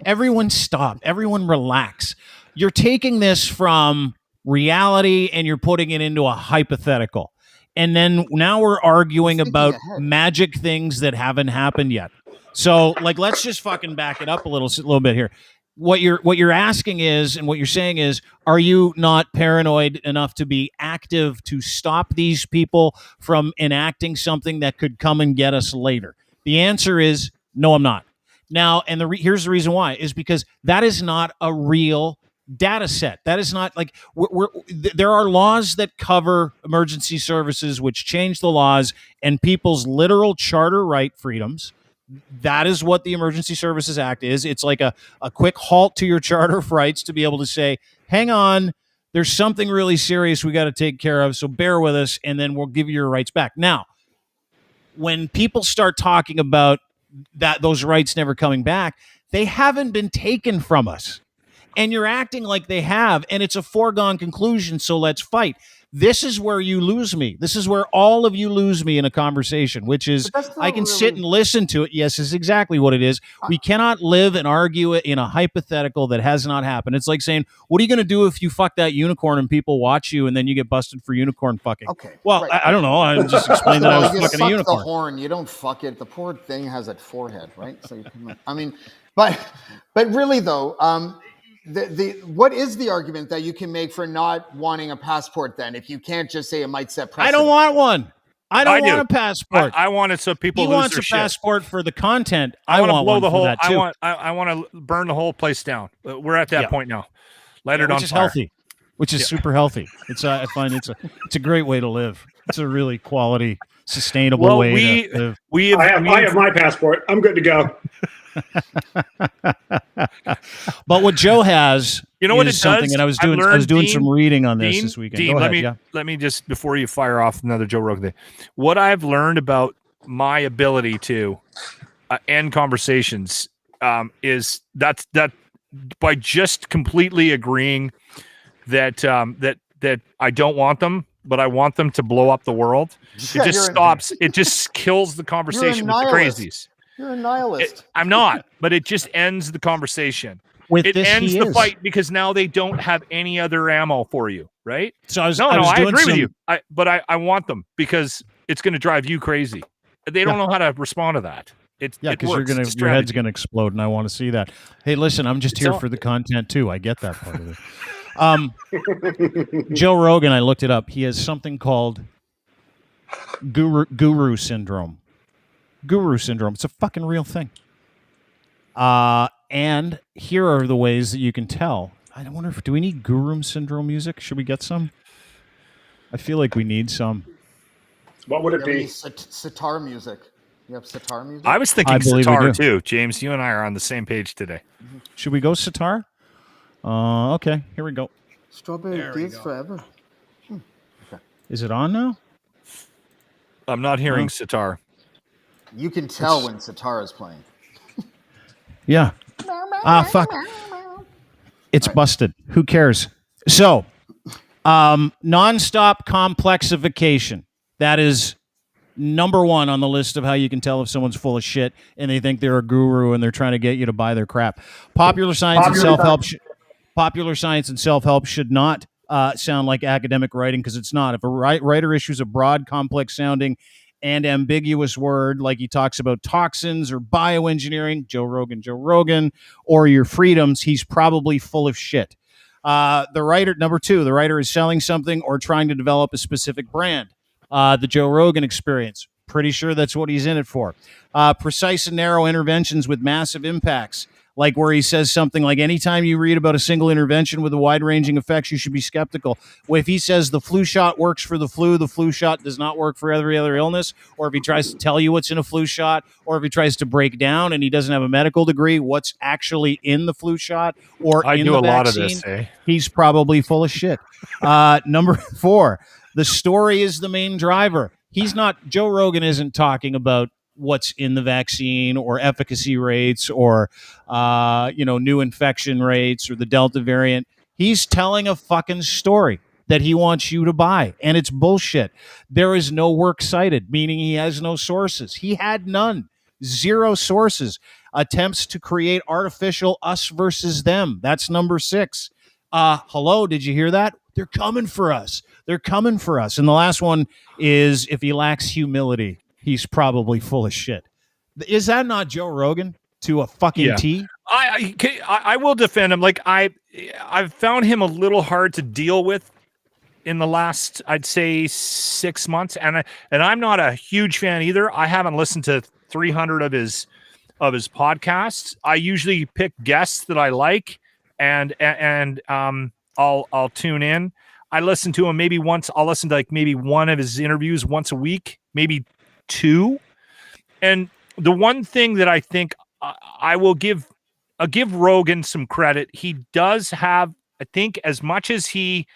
everyone stop. Everyone relax. You're taking this from reality and you're putting it into a hypothetical. And then now we're arguing about magic things that haven't happened yet. So, let's just fucking back it up a little bit here. What you're asking is, and what you're saying is, are you not paranoid enough to be active to stop these people from enacting something that could come and get us later? The answer is no, I'm not. Now, and here's the reason why, is because that is not a real data set. That is not there are laws that cover emergency services, which change the laws and people's literal charter right freedoms. That is what the Emergency Services Act is. It's like a quick halt to your charter of rights to be able to say, hang on, there's something really serious we got to take care of, so bear with us, and then we'll give you your rights back. Now, when people start talking about those rights never coming back, they haven't been taken from us. And you're acting like they have, and it's a foregone conclusion, so let's fight. This is where you lose me. This is where all of you lose me in a conversation, which is I can sit and listen to it. Yes, is exactly what it is. We cannot live and argue it in a hypothetical that has not happened. It's like saying, what are you going to do if you fuck that unicorn and people watch you and then you get busted for unicorn fucking? Okay. Well, right. I don't know. I'm just explaining that I was fucking a unicorn. The horn, you don't fuck it. The poor thing has a forehead, right? So you can, I mean, but really though, what is the argument that you can make for not wanting a passport then if you can't just say it might set precedent? I don't want one. I don't want a passport. I want it so people lose wants their a shit. passport for the content. I want to blow one the whole. for that too. I want to burn the whole place down. We're at that point now. Light it on which is fire. healthy, which is super healthy. It's I find it's a great way to live. It's a really quality, sustainable way to live. I have my passport. I'm good to go. But what Joe has, you know what it something, does? and I was doing some reading on this weekend. Dean, Go ahead, let me just, before you fire off another Joe Rogan thing, what I've learned about my ability to end conversations is that by just completely agreeing that that I don't want them, but I want them to blow up the world. Yeah, It just stops. It just kills the conversation with the crazies. You're a nihilist. I'm not, but it just ends the conversation. With It this, ends he the is. fight because now they don't have any other ammo for you, right? So I I doing agree with some- you. But I want them because it's going to drive you crazy. They don't know how to respond to that. Yeah, it because works. It's a your head's strategy. gonna explode, and I want to see that. Hey, listen, I'm just here for the content too. I get that part of it. Joe Rogan, I looked it up. He has something called guru syndrome. Guru syndrome. It's a fucking real thing. And here are the ways that you can tell. I wonder if do we need guru syndrome music? Should we get some? I feel like we need some. What would it be? Sitar music. You have sitar music? I was thinking I believe we sitar do. too. James, you and I are on the same page today. Should we go sitar? Okay, here we go. Strawberry Fields Forever. Is it on now? I'm not hearing sitar. You can tell when sitar is playing. Yeah. Fuck. It's busted. Who cares? So, nonstop complexification. That is number one on the list of how you can tell if someone's full of shit and they think they're a guru and they're trying to get you to buy their crap. Popular science and self-help should not sound like academic writing because it's not. If a writer issues a broad, complex sounding and ambiguous word like he talks about toxins or bioengineering, Joe Rogan, or your freedoms, he's probably full of shit. Number two, the writer is selling something or trying to develop a specific brand. The Joe Rogan experience, pretty sure that's what he's in it for. Precise and narrow interventions with massive impacts, like where he says something like, anytime you read about a single intervention with a wide-ranging effects, you should be skeptical. If he says the flu shot works for the flu shot does not work for every other illness, or if he tries to tell you what's in a flu shot, or if he tries to break down and he doesn't have a medical degree what's actually in the flu shot or I in do the a vaccine, lot of this, eh? he's probably full of shit. Number four, the story is the main driver. Joe Rogan isn't talking about what's in the vaccine or efficacy rates or, new infection rates or the Delta variant. He's telling a fucking story that he wants you to buy, and it's bullshit. There is no work cited, meaning he has no sources. He had none. Zero sources. Attempts to create artificial us versus them. That's number 6. Hello, did you hear that? They're coming for us. They're coming for us. And the last one is, if he lacks humility, he's probably full of shit. Is that not Joe Rogan to a fucking T? I will defend him. Like I've found him a little hard to deal with in the last, I'd say, 6 months, and I'm not a huge fan either. I haven't listened to 300 of his podcasts. I usually pick guests that I like, and I'll tune in. I listen to him maybe once. I'll listen to like maybe one of his interviews once a week, maybe 2. And the one thing that I think I'll give Rogan some credit. He does have, I think, as much as he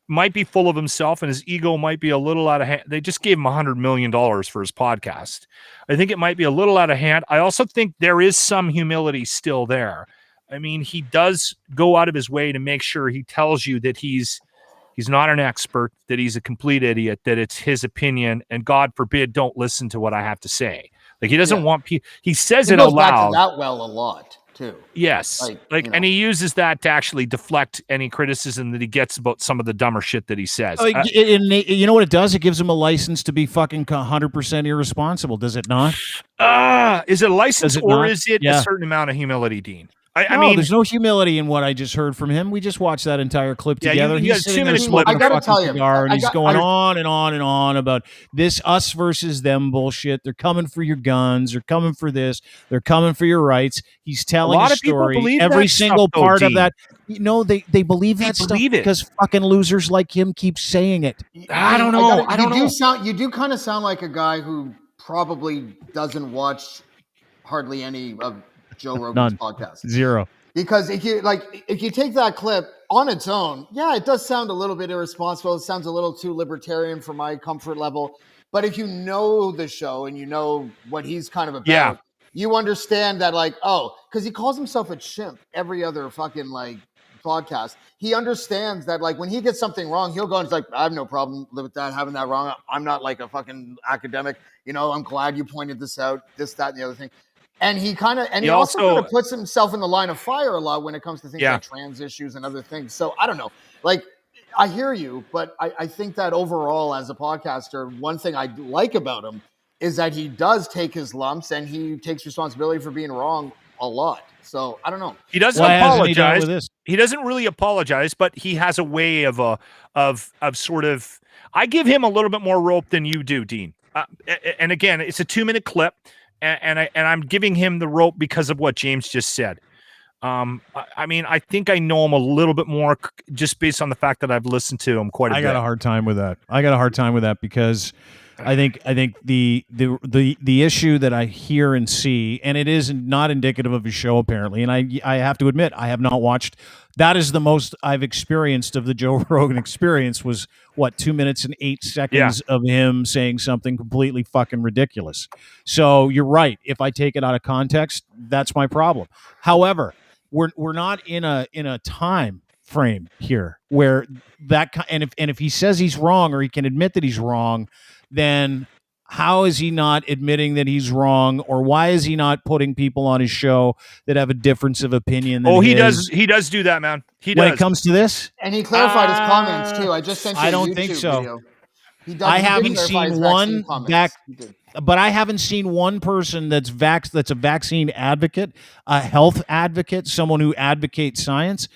might be full of himself and his ego might be a little out of hand. They just gave him $100 million for his podcast. I think it might be a little out of hand. I also think there is some humility still there. I mean, he does go out of his way to make sure he tells you that he's not an expert, that he's a complete idiot, that it's his opinion, and God forbid, don't listen to what I have to say. Like, he doesn't want people. He says it goes aloud. back to that well a lot too. Yes, and he uses that to actually deflect any criticism that he gets about some of the dumber shit that he says. You know what it does? It gives him a license to be fucking 100% irresponsible. Does it not? Is it a license or not? is it a certain amount of humility, Dean? I No, mean, there's no humility in what I just heard from him. We just watched that entire clip together. you He's got sitting 2 there minutes smoking left. a I gotta fucking tell you, cigar, and I he's got- going I- on and on and on about this us versus them bullshit. They're coming for your guns. They're coming for this. They're coming for your rights. He's telling lot a of people story. believe Every that single stuff, though, part of Dean. that. They believe that stuff believe it. because fucking losers like him keep saying it. I don't know. I don't know. You do kind of sound like a guy who probably doesn't watch hardly any of Joe Rogan's None. podcasts. Zero. Because if you take that clip on its own, yeah, it does sound a little bit irresponsible. It sounds a little too libertarian for my comfort level. But if you know the show and you know what he's kind of about, you understand that, like, oh, because he calls himself a chimp every other fucking like podcast. He understands that, like, when he gets something wrong, he'll go and he's like, I have no problem with that, having that wrong. I'm not like a fucking academic. I'm glad you pointed this out, this, that, and the other thing. And he also kind of puts himself in the line of fire a lot when it comes to things like trans issues and other things. So I don't know. Like, I hear you, but I think that overall, as a podcaster, one thing I like about him is that he does take his lumps and he takes responsibility for being wrong a lot. So I don't know. He doesn't apologize. He doesn't really apologize, but he has a way of sort of. I give him a little bit more rope than you do, Dean. And again, it's a 2-minute clip, and I'm giving him the rope because of what James just said. I mean, I think I know him a little bit more just based on the fact that I've listened to him quite a bit. I got a hard time with that because I think the issue that I hear and see, and it is not indicative of his show apparently, and I have to admit I have not watched. That is the most I've experienced of the Joe Rogan experience was 2 minutes and 8 seconds of him saying something completely fucking ridiculous. So you're right. If I take it out of context, that's my problem. However, we're not in a time frame here where that and if he says he's wrong or he can admit that he's wrong, then how is he not admitting that he's wrong, or why is he not putting people on his show that have a difference of opinion than he does do that, man. He does. When it comes to this, and he clarified his comments too. I just sent you I don't YouTube think so. video. I haven't seen one but I haven't seen one person that's a vaccine advocate, a health advocate, someone who advocates science.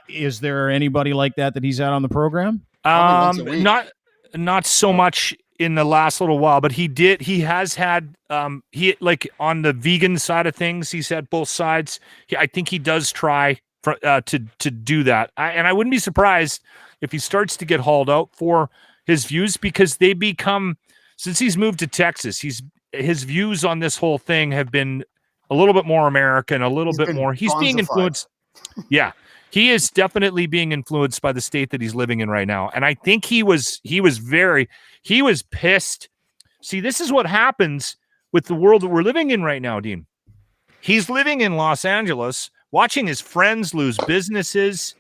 Is there anybody like that he's had on the program? Not so much in the last little while, but he has had he, like, on the vegan side of things, he's had both sides. I think he does try to do that. And I wouldn't be surprised if he starts to get hauled out for his views, because they become, since he's moved to Texas, his views on this whole thing have been a little bit more American, a little bit more. He's being influenced. Yeah. He is definitely being influenced by the state that he's living in right now. And I think he was pissed. See, this is what happens with the world that we're living in right now, Dean. He's living in Los Angeles, watching his friends lose businesses.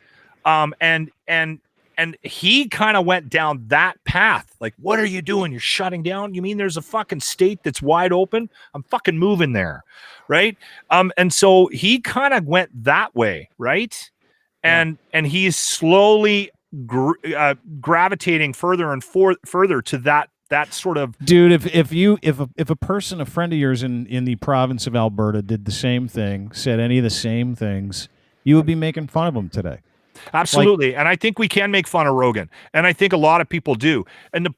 And he kind of went down that path. Like, what are you doing? You're shutting down? You mean there's a fucking state that's wide open? I'm fucking moving there. Right. And so he kind of went that way. Right. And he's slowly gravitating further and further to that sort of. Dude, if a person, a friend of yours in the province of Alberta did the same thing, said any of the same things, you would be making fun of him today. Absolutely. And I think we can make fun of Rogan. And I think a lot of people do.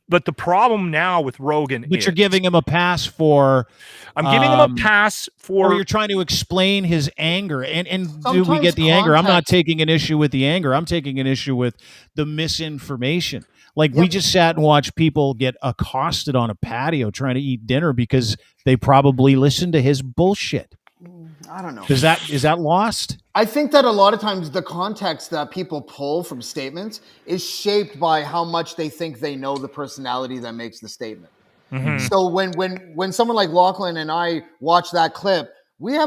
But the problem now with Rogan is you're giving him a pass for. I'm giving him a pass for. Or you're trying to explain his anger. And do we get the anger? I'm not taking an issue with the anger. I'm taking an issue with the misinformation. Like, we just sat and watched people get accosted on a patio trying to eat dinner because they probably listened to his bullshit. I don't know. Is that lost? I think that a lot of times the context that people pull from statements is shaped by how much they think they know the personality that makes the statement. Mm-hmm. So when someone like Lochlin and I watch that clip, we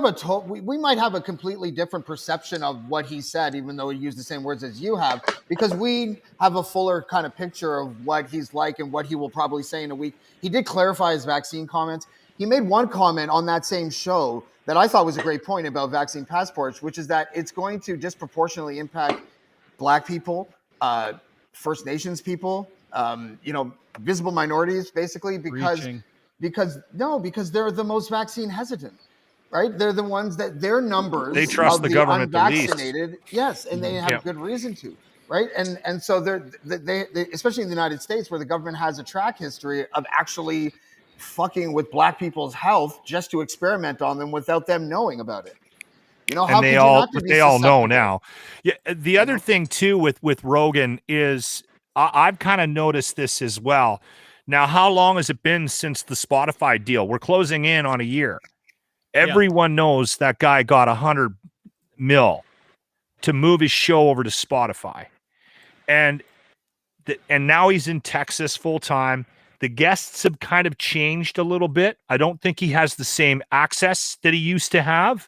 might have a completely different perception of what he said, even though he used the same words as you have, because we have a fuller kind of picture of what he's like and what he will probably say in a week. He did clarify his vaccine comments. He made one comment on that same show that I thought was a great point about vaccine passports, which is that it's going to disproportionately impact Black people, First Nations people, visible minorities, basically, because they're the most vaccine hesitant, right? They're the ones that their numbers, they trust the government the least. Yes, and they have good reason to, right? And so they especially in the United States, where the government has a track history of actually fucking with Black people's health just to experiment on them without them knowing about it. How they all know now. Yeah. The other thing too with Rogan is I've kind of noticed this as well. Now, how long has it been since the Spotify deal? We're closing in on a year. Everyone knows that guy got $100 million to move his show over to Spotify, and now he's in Texas full time. The guests have kind of changed a little bit. I don't think he has the same access that he used to have.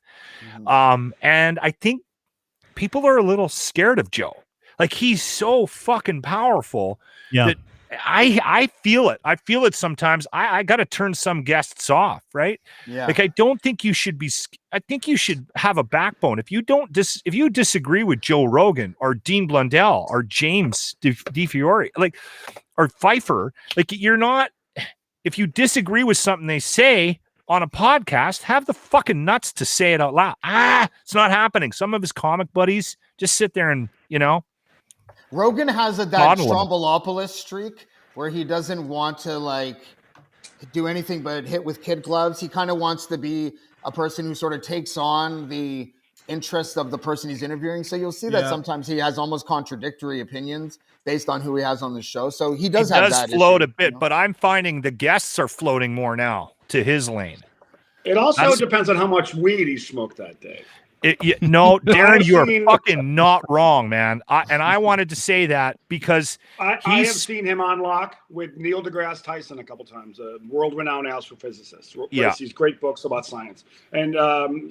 And I think people are a little scared of Joe. Like, he's so fucking powerful that I feel it. I feel it sometimes. I got to turn some guests off, right? Yeah. Like, I don't think you should be. I think you should have a backbone. If you don't if you disagree with Joe Rogan or Dean Blundell or James DeFiore, like, or Pfeiffer, like, you're not. If you disagree with something they say on a podcast, have the fucking nuts to say it out loud. It's not happening. Some of his comic buddies just sit there and, Rogan has that Strombolopolis streak where he doesn't want to like do anything but hit with kid gloves. He kind of wants to be a person who sort of takes on the interest of the person he's interviewing. So you'll see that sometimes he has almost contradictory opinions based on who he has on the show. So he does float issue, a bit, but I'm finding the guests are floating more now to his lane. It also depends on how much weed he smoked that day. No, Darren, you are fucking not wrong, man. I wanted to say that because I have seen him on Lock with Neil deGrasse Tyson a couple times, a world-renowned astrophysicist. Writes these great books about science, and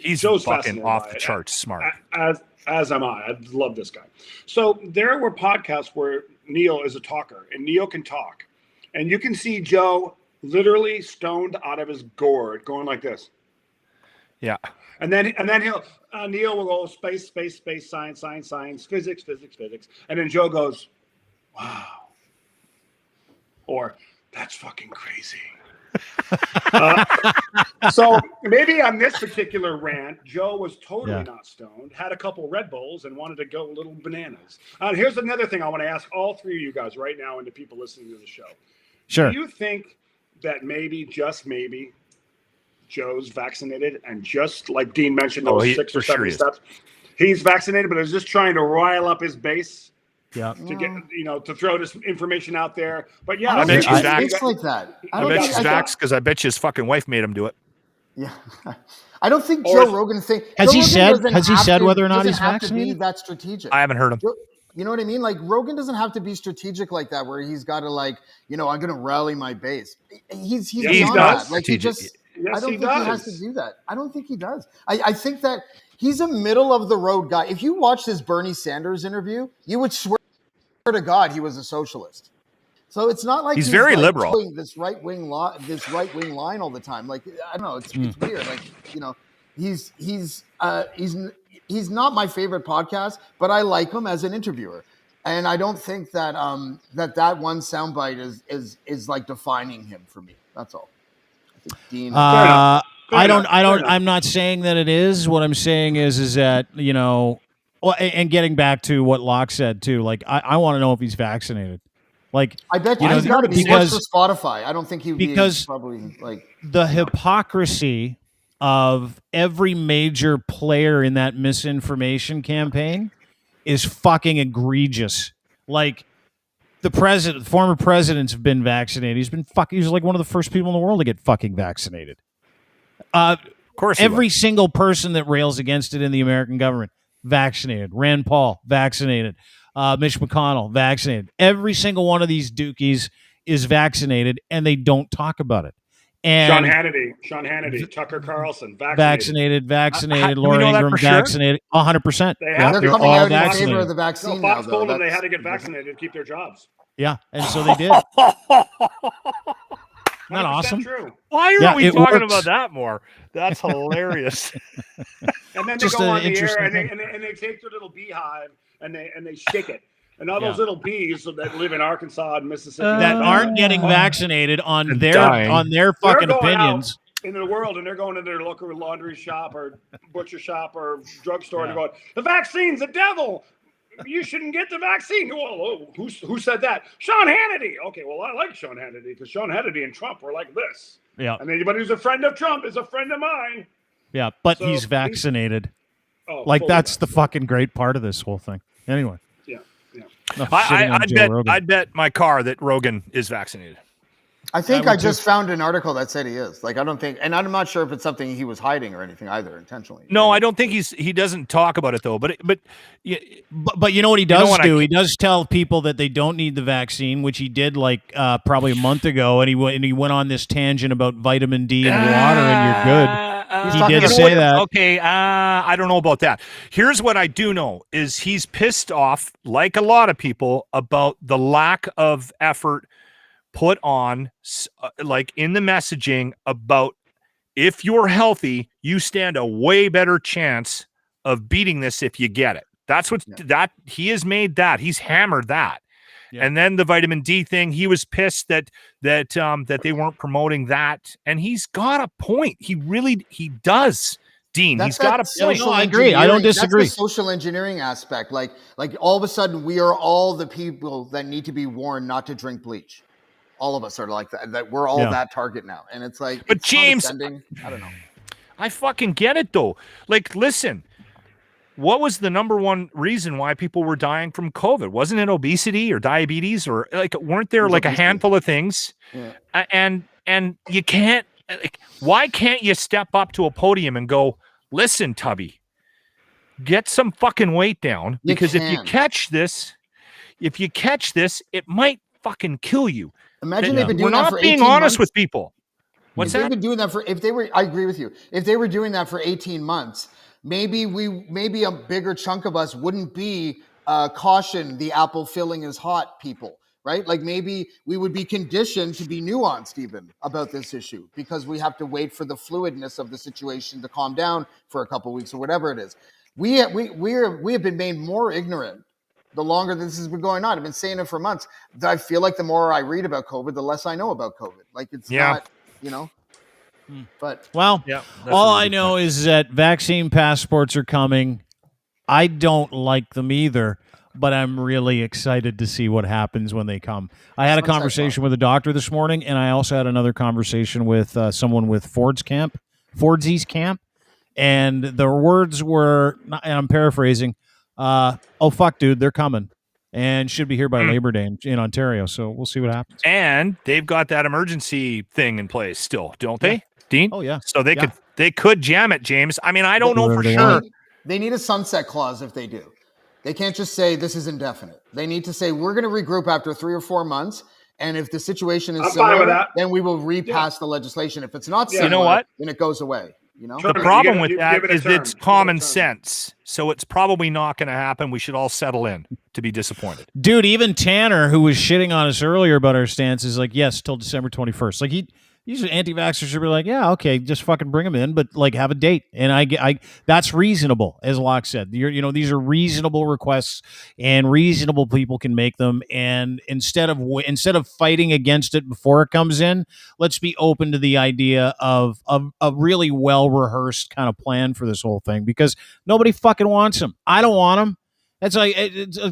he's Joe's fucking off the charts smart. As am I. I love this guy. So there were podcasts where Neil is a talker, and Neil can talk, and you can see Joe literally stoned out of his gourd, going like this. Yeah. And then he'll Neil will go space, science, physics. And then Joe goes, wow. Or that's fucking crazy. So maybe on this particular rant, Joe was totally not stoned, had a couple Red Bulls and wanted to go a little bananas. Here's another thing I want to ask all three of you guys right now and the people listening to the show. Sure. Do you think that maybe, just maybe, Joe's vaccinated, and just like Dean mentioned, those 6 or 7 steps, he's vaccinated, but is just trying to rile up his base to get, to throw this information out there? But I bet he's vaxxed like that. I bet he's vaxxed because I bet you his fucking wife made him do it. Yeah. I don't think Joe Rogan has he said whether or not he's vaccinated? That strategic. I haven't heard him. You know what I mean? Like, Rogan doesn't have to be strategic like that, where he's got to I'm going to rally my base. He's not that. Like, he just. I don't think he has to do that. I don't think he does. I think that he's a middle of the road guy. If you watch this Bernie Sanders interview, you would swear to God he was a socialist. So it's not like he's very liberal. This right wing line all the time. Like, I don't know. It's weird. Like, he's not my favorite podcast, but I like him as an interviewer. And I don't think that that one soundbite is like defining him for me. That's all. Dean, I'm not saying that it is. What I'm saying is that, and getting back to what Locke said too, like, I want to know if he's vaccinated. Like, I bet he's got to be for Spotify. I don't think he would be probably like the hypocrisy of every major player in that misinformation campaign is fucking egregious. Like, the former presidents have been vaccinated. He's like one of the first people in the world to get fucking vaccinated. Of course, every single person that rails against it in the American government, vaccinated. Rand Paul, vaccinated. Mitch McConnell, vaccinated. Every single one of these dookies is vaccinated, and they don't talk about it. And Sean Hannity, Tucker Carlson, vaccinated. Laura Ingraham, vaccinated. 100%. They're coming out in favor of the vaccine. Fox told them they had to get vaccinated to keep their jobs. Yeah, and so they did. Not awesome. True. Why aren't we talking about that more? That's hilarious. And then they go on the air and they take their little beehive and they shake it. And all those little bees that live in Arkansas and Mississippi that aren't getting vaccinated on their fucking opinions in the world, and they're going to their local laundry shop or butcher shop or drugstore and they're going, the vaccine's the devil. You shouldn't get the vaccine. Well, who said that? Sean Hannity. Okay, well, I like Sean Hannity because Sean Hannity and Trump were like this. Yeah. And anybody who's a friend of Trump is a friend of mine. Yeah, but he's vaccinated. That's the fucking great part of this whole thing. Anyway. I'd bet my car that Rogan is vaccinated. I think I just found an article that said he is. Like, I don't think, and I'm not sure if it's something he was hiding or anything either intentionally. No, I don't think he doesn't talk about it though. But you know what he does do? He does tell people that they don't need the vaccine, which he did like probably a month ago, and he went on this tangent about vitamin D and water, and you're good. He did say that. Okay, I don't know about that. Here's what I do know is he's pissed off, like a lot of people, about the lack of effort put on, like in the messaging about if you're healthy, you stand a way better chance of beating this if you get it. That's what that he has made that. He's hammered that. Yeah. And then the vitamin D thing, he was pissed that they weren't promoting that. And he's got a point. He does. Dean, he's got a point. No, I agree. I don't disagree. That's the social engineering aspect. Like all of a sudden we are all the people that need to be warned not to drink bleach. All of us are like that we're all that target now. And it's like, but it's James, I don't know. I fucking get it though. Like, listen, what was the number one reason why people were dying from COVID? Wasn't it obesity or diabetes or like, weren't there like obesity. A handful of things? Yeah. And you can't, like, why can't you step up to a podium and go, listen, Tubby, get some fucking weight down because if you catch this, it might fucking kill you. Imagine they've been doing that for 18 months. We're not being honest with people. What's that? They've been doing that I agree with you. If they were doing that for 18 months, maybe a bigger chunk of us wouldn't be caution the apple filling is hot people, right? Like maybe we would be conditioned to be nuanced even about this issue because we have to wait for the fluidness of the situation to calm down for a couple of weeks or whatever it is. We have been made more ignorant the longer this has been going on. I've been saying it for months. I feel like the more I read about COVID, the less I know about COVID. Like it's not, but all I know is that vaccine passports are coming. I don't like them either, but I'm really excited to see what happens when they come. I had a conversation with a doctor this morning, and I also had another conversation with someone with Fordsy's camp, and the words were, and I'm paraphrasing, oh fuck, dude, they're coming, and should be here by Labor Day in Ontario. So we'll see what happens. And they've got that emergency thing in place still, don't they, Dean? Oh yeah. So they could jam it, James. I mean, I don't know for sure. They need a sunset clause if they do. They can't just say this is indefinite. They need to say we're going to regroup after 3 or 4 months, and if the situation is similar, then we will repass the legislation. If it's not similar, you know what? Then it goes away. You know? The problem with that is it's common sense. So it's probably not going to happen. We should all settle in to be disappointed. Dude, even Tanner, who was shitting on us earlier about our stance, is like, yes, till December 21st. Like usually anti-vaxxers should be like, yeah, okay, just fucking bring them in, but like have a date. And I that's reasonable, as Locke said. These are reasonable requests, and reasonable people can make them. And instead of fighting against it before it comes in, let's be open to the idea of a really well-rehearsed kind of plan for this whole thing, because nobody fucking wants them. I don't want them. That's like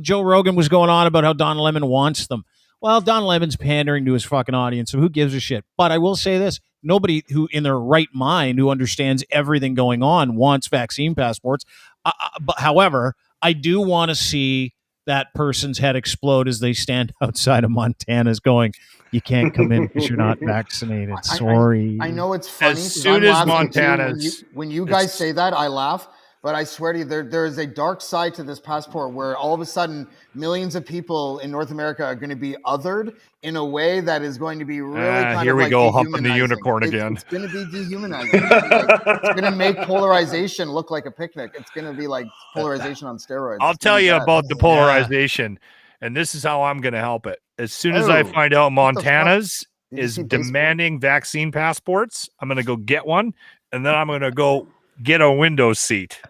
Joe Rogan was going on about how Don Lemon wants them. Well, Don Lemon's pandering to his fucking audience, so who gives a shit? But I will say this. Nobody who in their right mind who understands everything going on wants vaccine passports. But however, I do want to see that person's head explode as they stand outside of Montana's going, you can't come in because you're not vaccinated. Sorry. I know it's funny. As soon as Montana's... When you guys say that, I laugh. But I swear to you, there is a dark side to this passport where all of a sudden millions of people in North America are going to be othered in a way that is going to be really kind here of we like go, humping the unicorn again. It's going to be dehumanizing. It's going to make polarization look like a picnic. It's going to be like polarization on steroids. I'll tell you about the polarization, and this is how I'm going to help it. As soon as I find out Montana's is demanding vaccine passports, I'm going to go get one, and then I'm going to go get a window seat.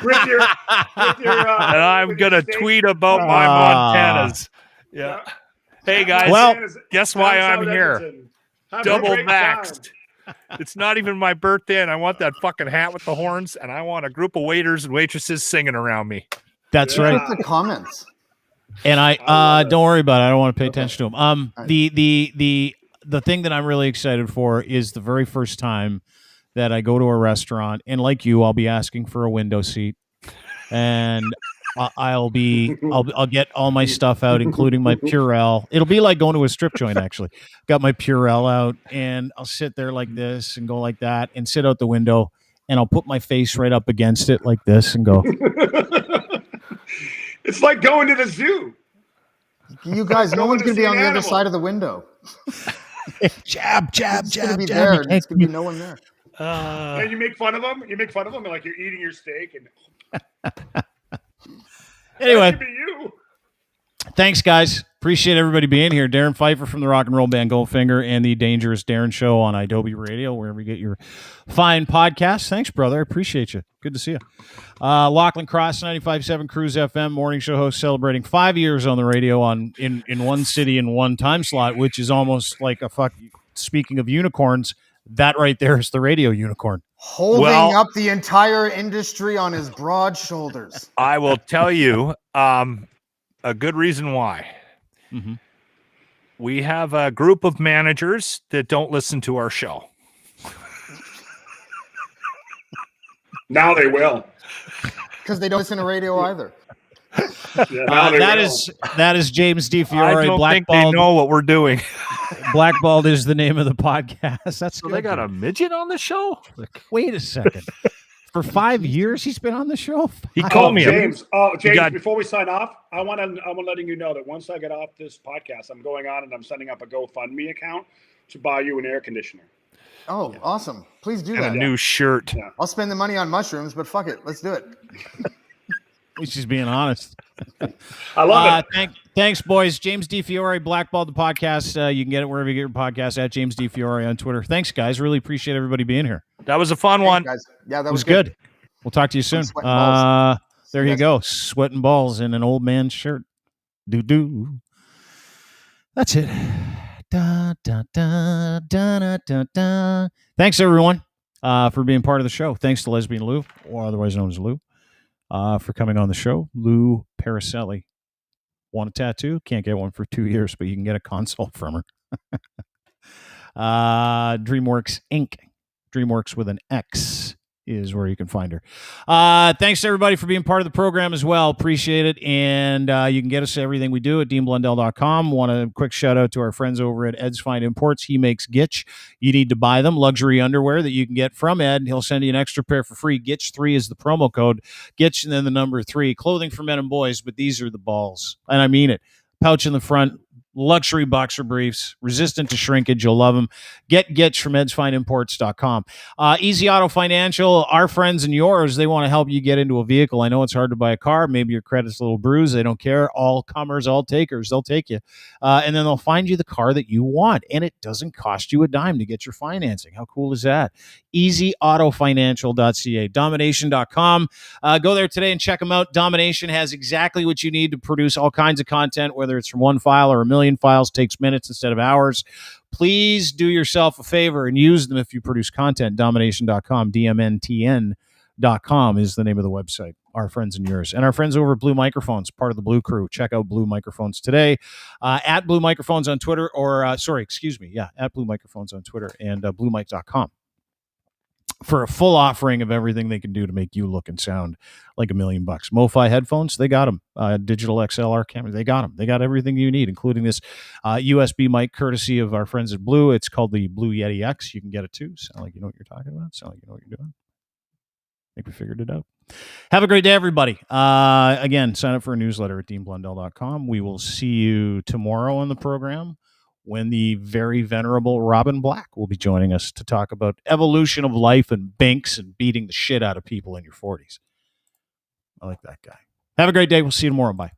with your and I'm going to tweet about my Montanas. Yeah. Hey, guys. Well, guess why I'm here? Double maxed. It's not even my birthday, and I want that fucking hat with the horns, and I want a group of waiters and waitresses singing around me. That's right. The comments. And I don't worry about it. I don't want to pay attention to them. The thing that I'm really excited for is the very first time that I go to a restaurant, and like you, I'll be asking for a window seat. And I'll get all my stuff out, including my Purell. It'll be like going to a strip joint, actually. Got my Purell out, and I'll sit there like this and go like that and sit out the window, and I'll put my face right up against it like this and go. It's like going to the zoo. You guys, no one's going to be on the other side of the window. Jab. It's going to be there, and it's going to be no one there. And you make fun of them. You make fun of them like you're eating your steak. And anyway, that could be you. Thanks, guys. Appreciate everybody being here. Darren Pfeiffer from the rock and roll band Goldfinger and the Dangerous Darren Show on Adobe Radio, wherever you get your fine podcasts. Thanks, brother. I appreciate you. Good to see you. Lochlin Cross, 95.7 Cruise FM, morning show host, celebrating 5 years on the radio in one city in one time slot, which is almost like speaking of unicorns, that right there is the radio unicorn. Holding up the entire industry on his broad shoulders. I will tell you a good reason why. Mm-hmm. We have a group of managers that don't listen to our show. Now they will. Because they don't listen to radio either. That is James D. Fiore. I don't think they know what we're doing. Blackballed is the name of the podcast. That's so good. They got a midget on the show? Wait a second. For 5 years, he's been on the show. He called me. James, before we sign off, I'm letting you know that once I get off this podcast, I'm going on and I'm setting up a GoFundMe account to buy you an air conditioner. Oh, awesome. Please do and that. A new shirt. Yeah. I'll spend the money on mushrooms, but fuck it. Let's do it. He's just being honest. I love it. Thanks, boys. James D. Fiore, Blackballed the podcast. You can get it wherever you get your podcast, at James D. Fiore on Twitter. Thanks, guys. Really appreciate everybody being here. That was a fun one. Guys. Yeah, that was good. We'll talk to you soon. There you go. Sweating balls in an old man's shirt. Do. That's it. Da, da, da, da, da, da, da. Thanks, everyone, for being part of the show. Thanks to Lesbian Lou, or otherwise known as Lou, for coming on the show. Lou Paracelli. Want a tattoo? Can't get one for 2 years, but you can get a consult from her. DreamWorks Inc. DreamWorks with an X is where you can find her. Thanks to everybody for being part of the program as well. Appreciate it. And you can get us everything we do at DeanBlundell.com. Want a quick shout out to our friends over at Ed's Fine Imports. He makes Gitch. You need to buy them. Luxury underwear that you can get from Ed. He'll send you an extra pair for free. Gitch3 is the promo code. Gitch and then the number 3. Clothing for men and boys, but these are the balls. And I mean it. Pouch in the front. Luxury boxer briefs, resistant to shrinkage. You'll love them. Get Gitch from edsfineimports.com. Easy Auto Financial, our friends and yours, they want to help you get into a vehicle. I know it's hard to buy a car. Maybe your credit's a little bruised. They don't care. All comers, all takers. They'll take you. And then they'll find you the car that you want. And it doesn't cost you a dime to get your financing. How cool is that? EasyAutoFinancial.ca. Domination.com. Go there today and check them out. Domination has exactly what you need to produce all kinds of content, whether it's from one file or a million files, takes minutes instead of hours. Please do yourself a favor and use them if you produce content. Domination.com, DMNTN.com is the name of the website. Our friends and yours. And our friends over at Blue Microphones, part of the Blue Crew. Check out Blue Microphones today. At Blue Microphones on Twitter, at Blue Microphones on Twitter and BlueMic.com. For a full offering of everything they can do to make you look and sound like $1 million. MoFi headphones, they got them. Digital XLR camera, they got them. They got everything you need, including this USB mic courtesy of our friends at Blue. It's called the Blue Yeti X. You can get it too. Sound like you know what you're talking about. Sound like you know what you're doing. I think we figured it out. Have a great day, everybody. Again, sign up for a newsletter at DeanBlundell.com. We will see you tomorrow on the program, when the very venerable Robin Black will be joining us to talk about evolution of life and banks and beating the shit out of people in your 40s. I like that guy. Have a great day. We'll see you tomorrow. Bye.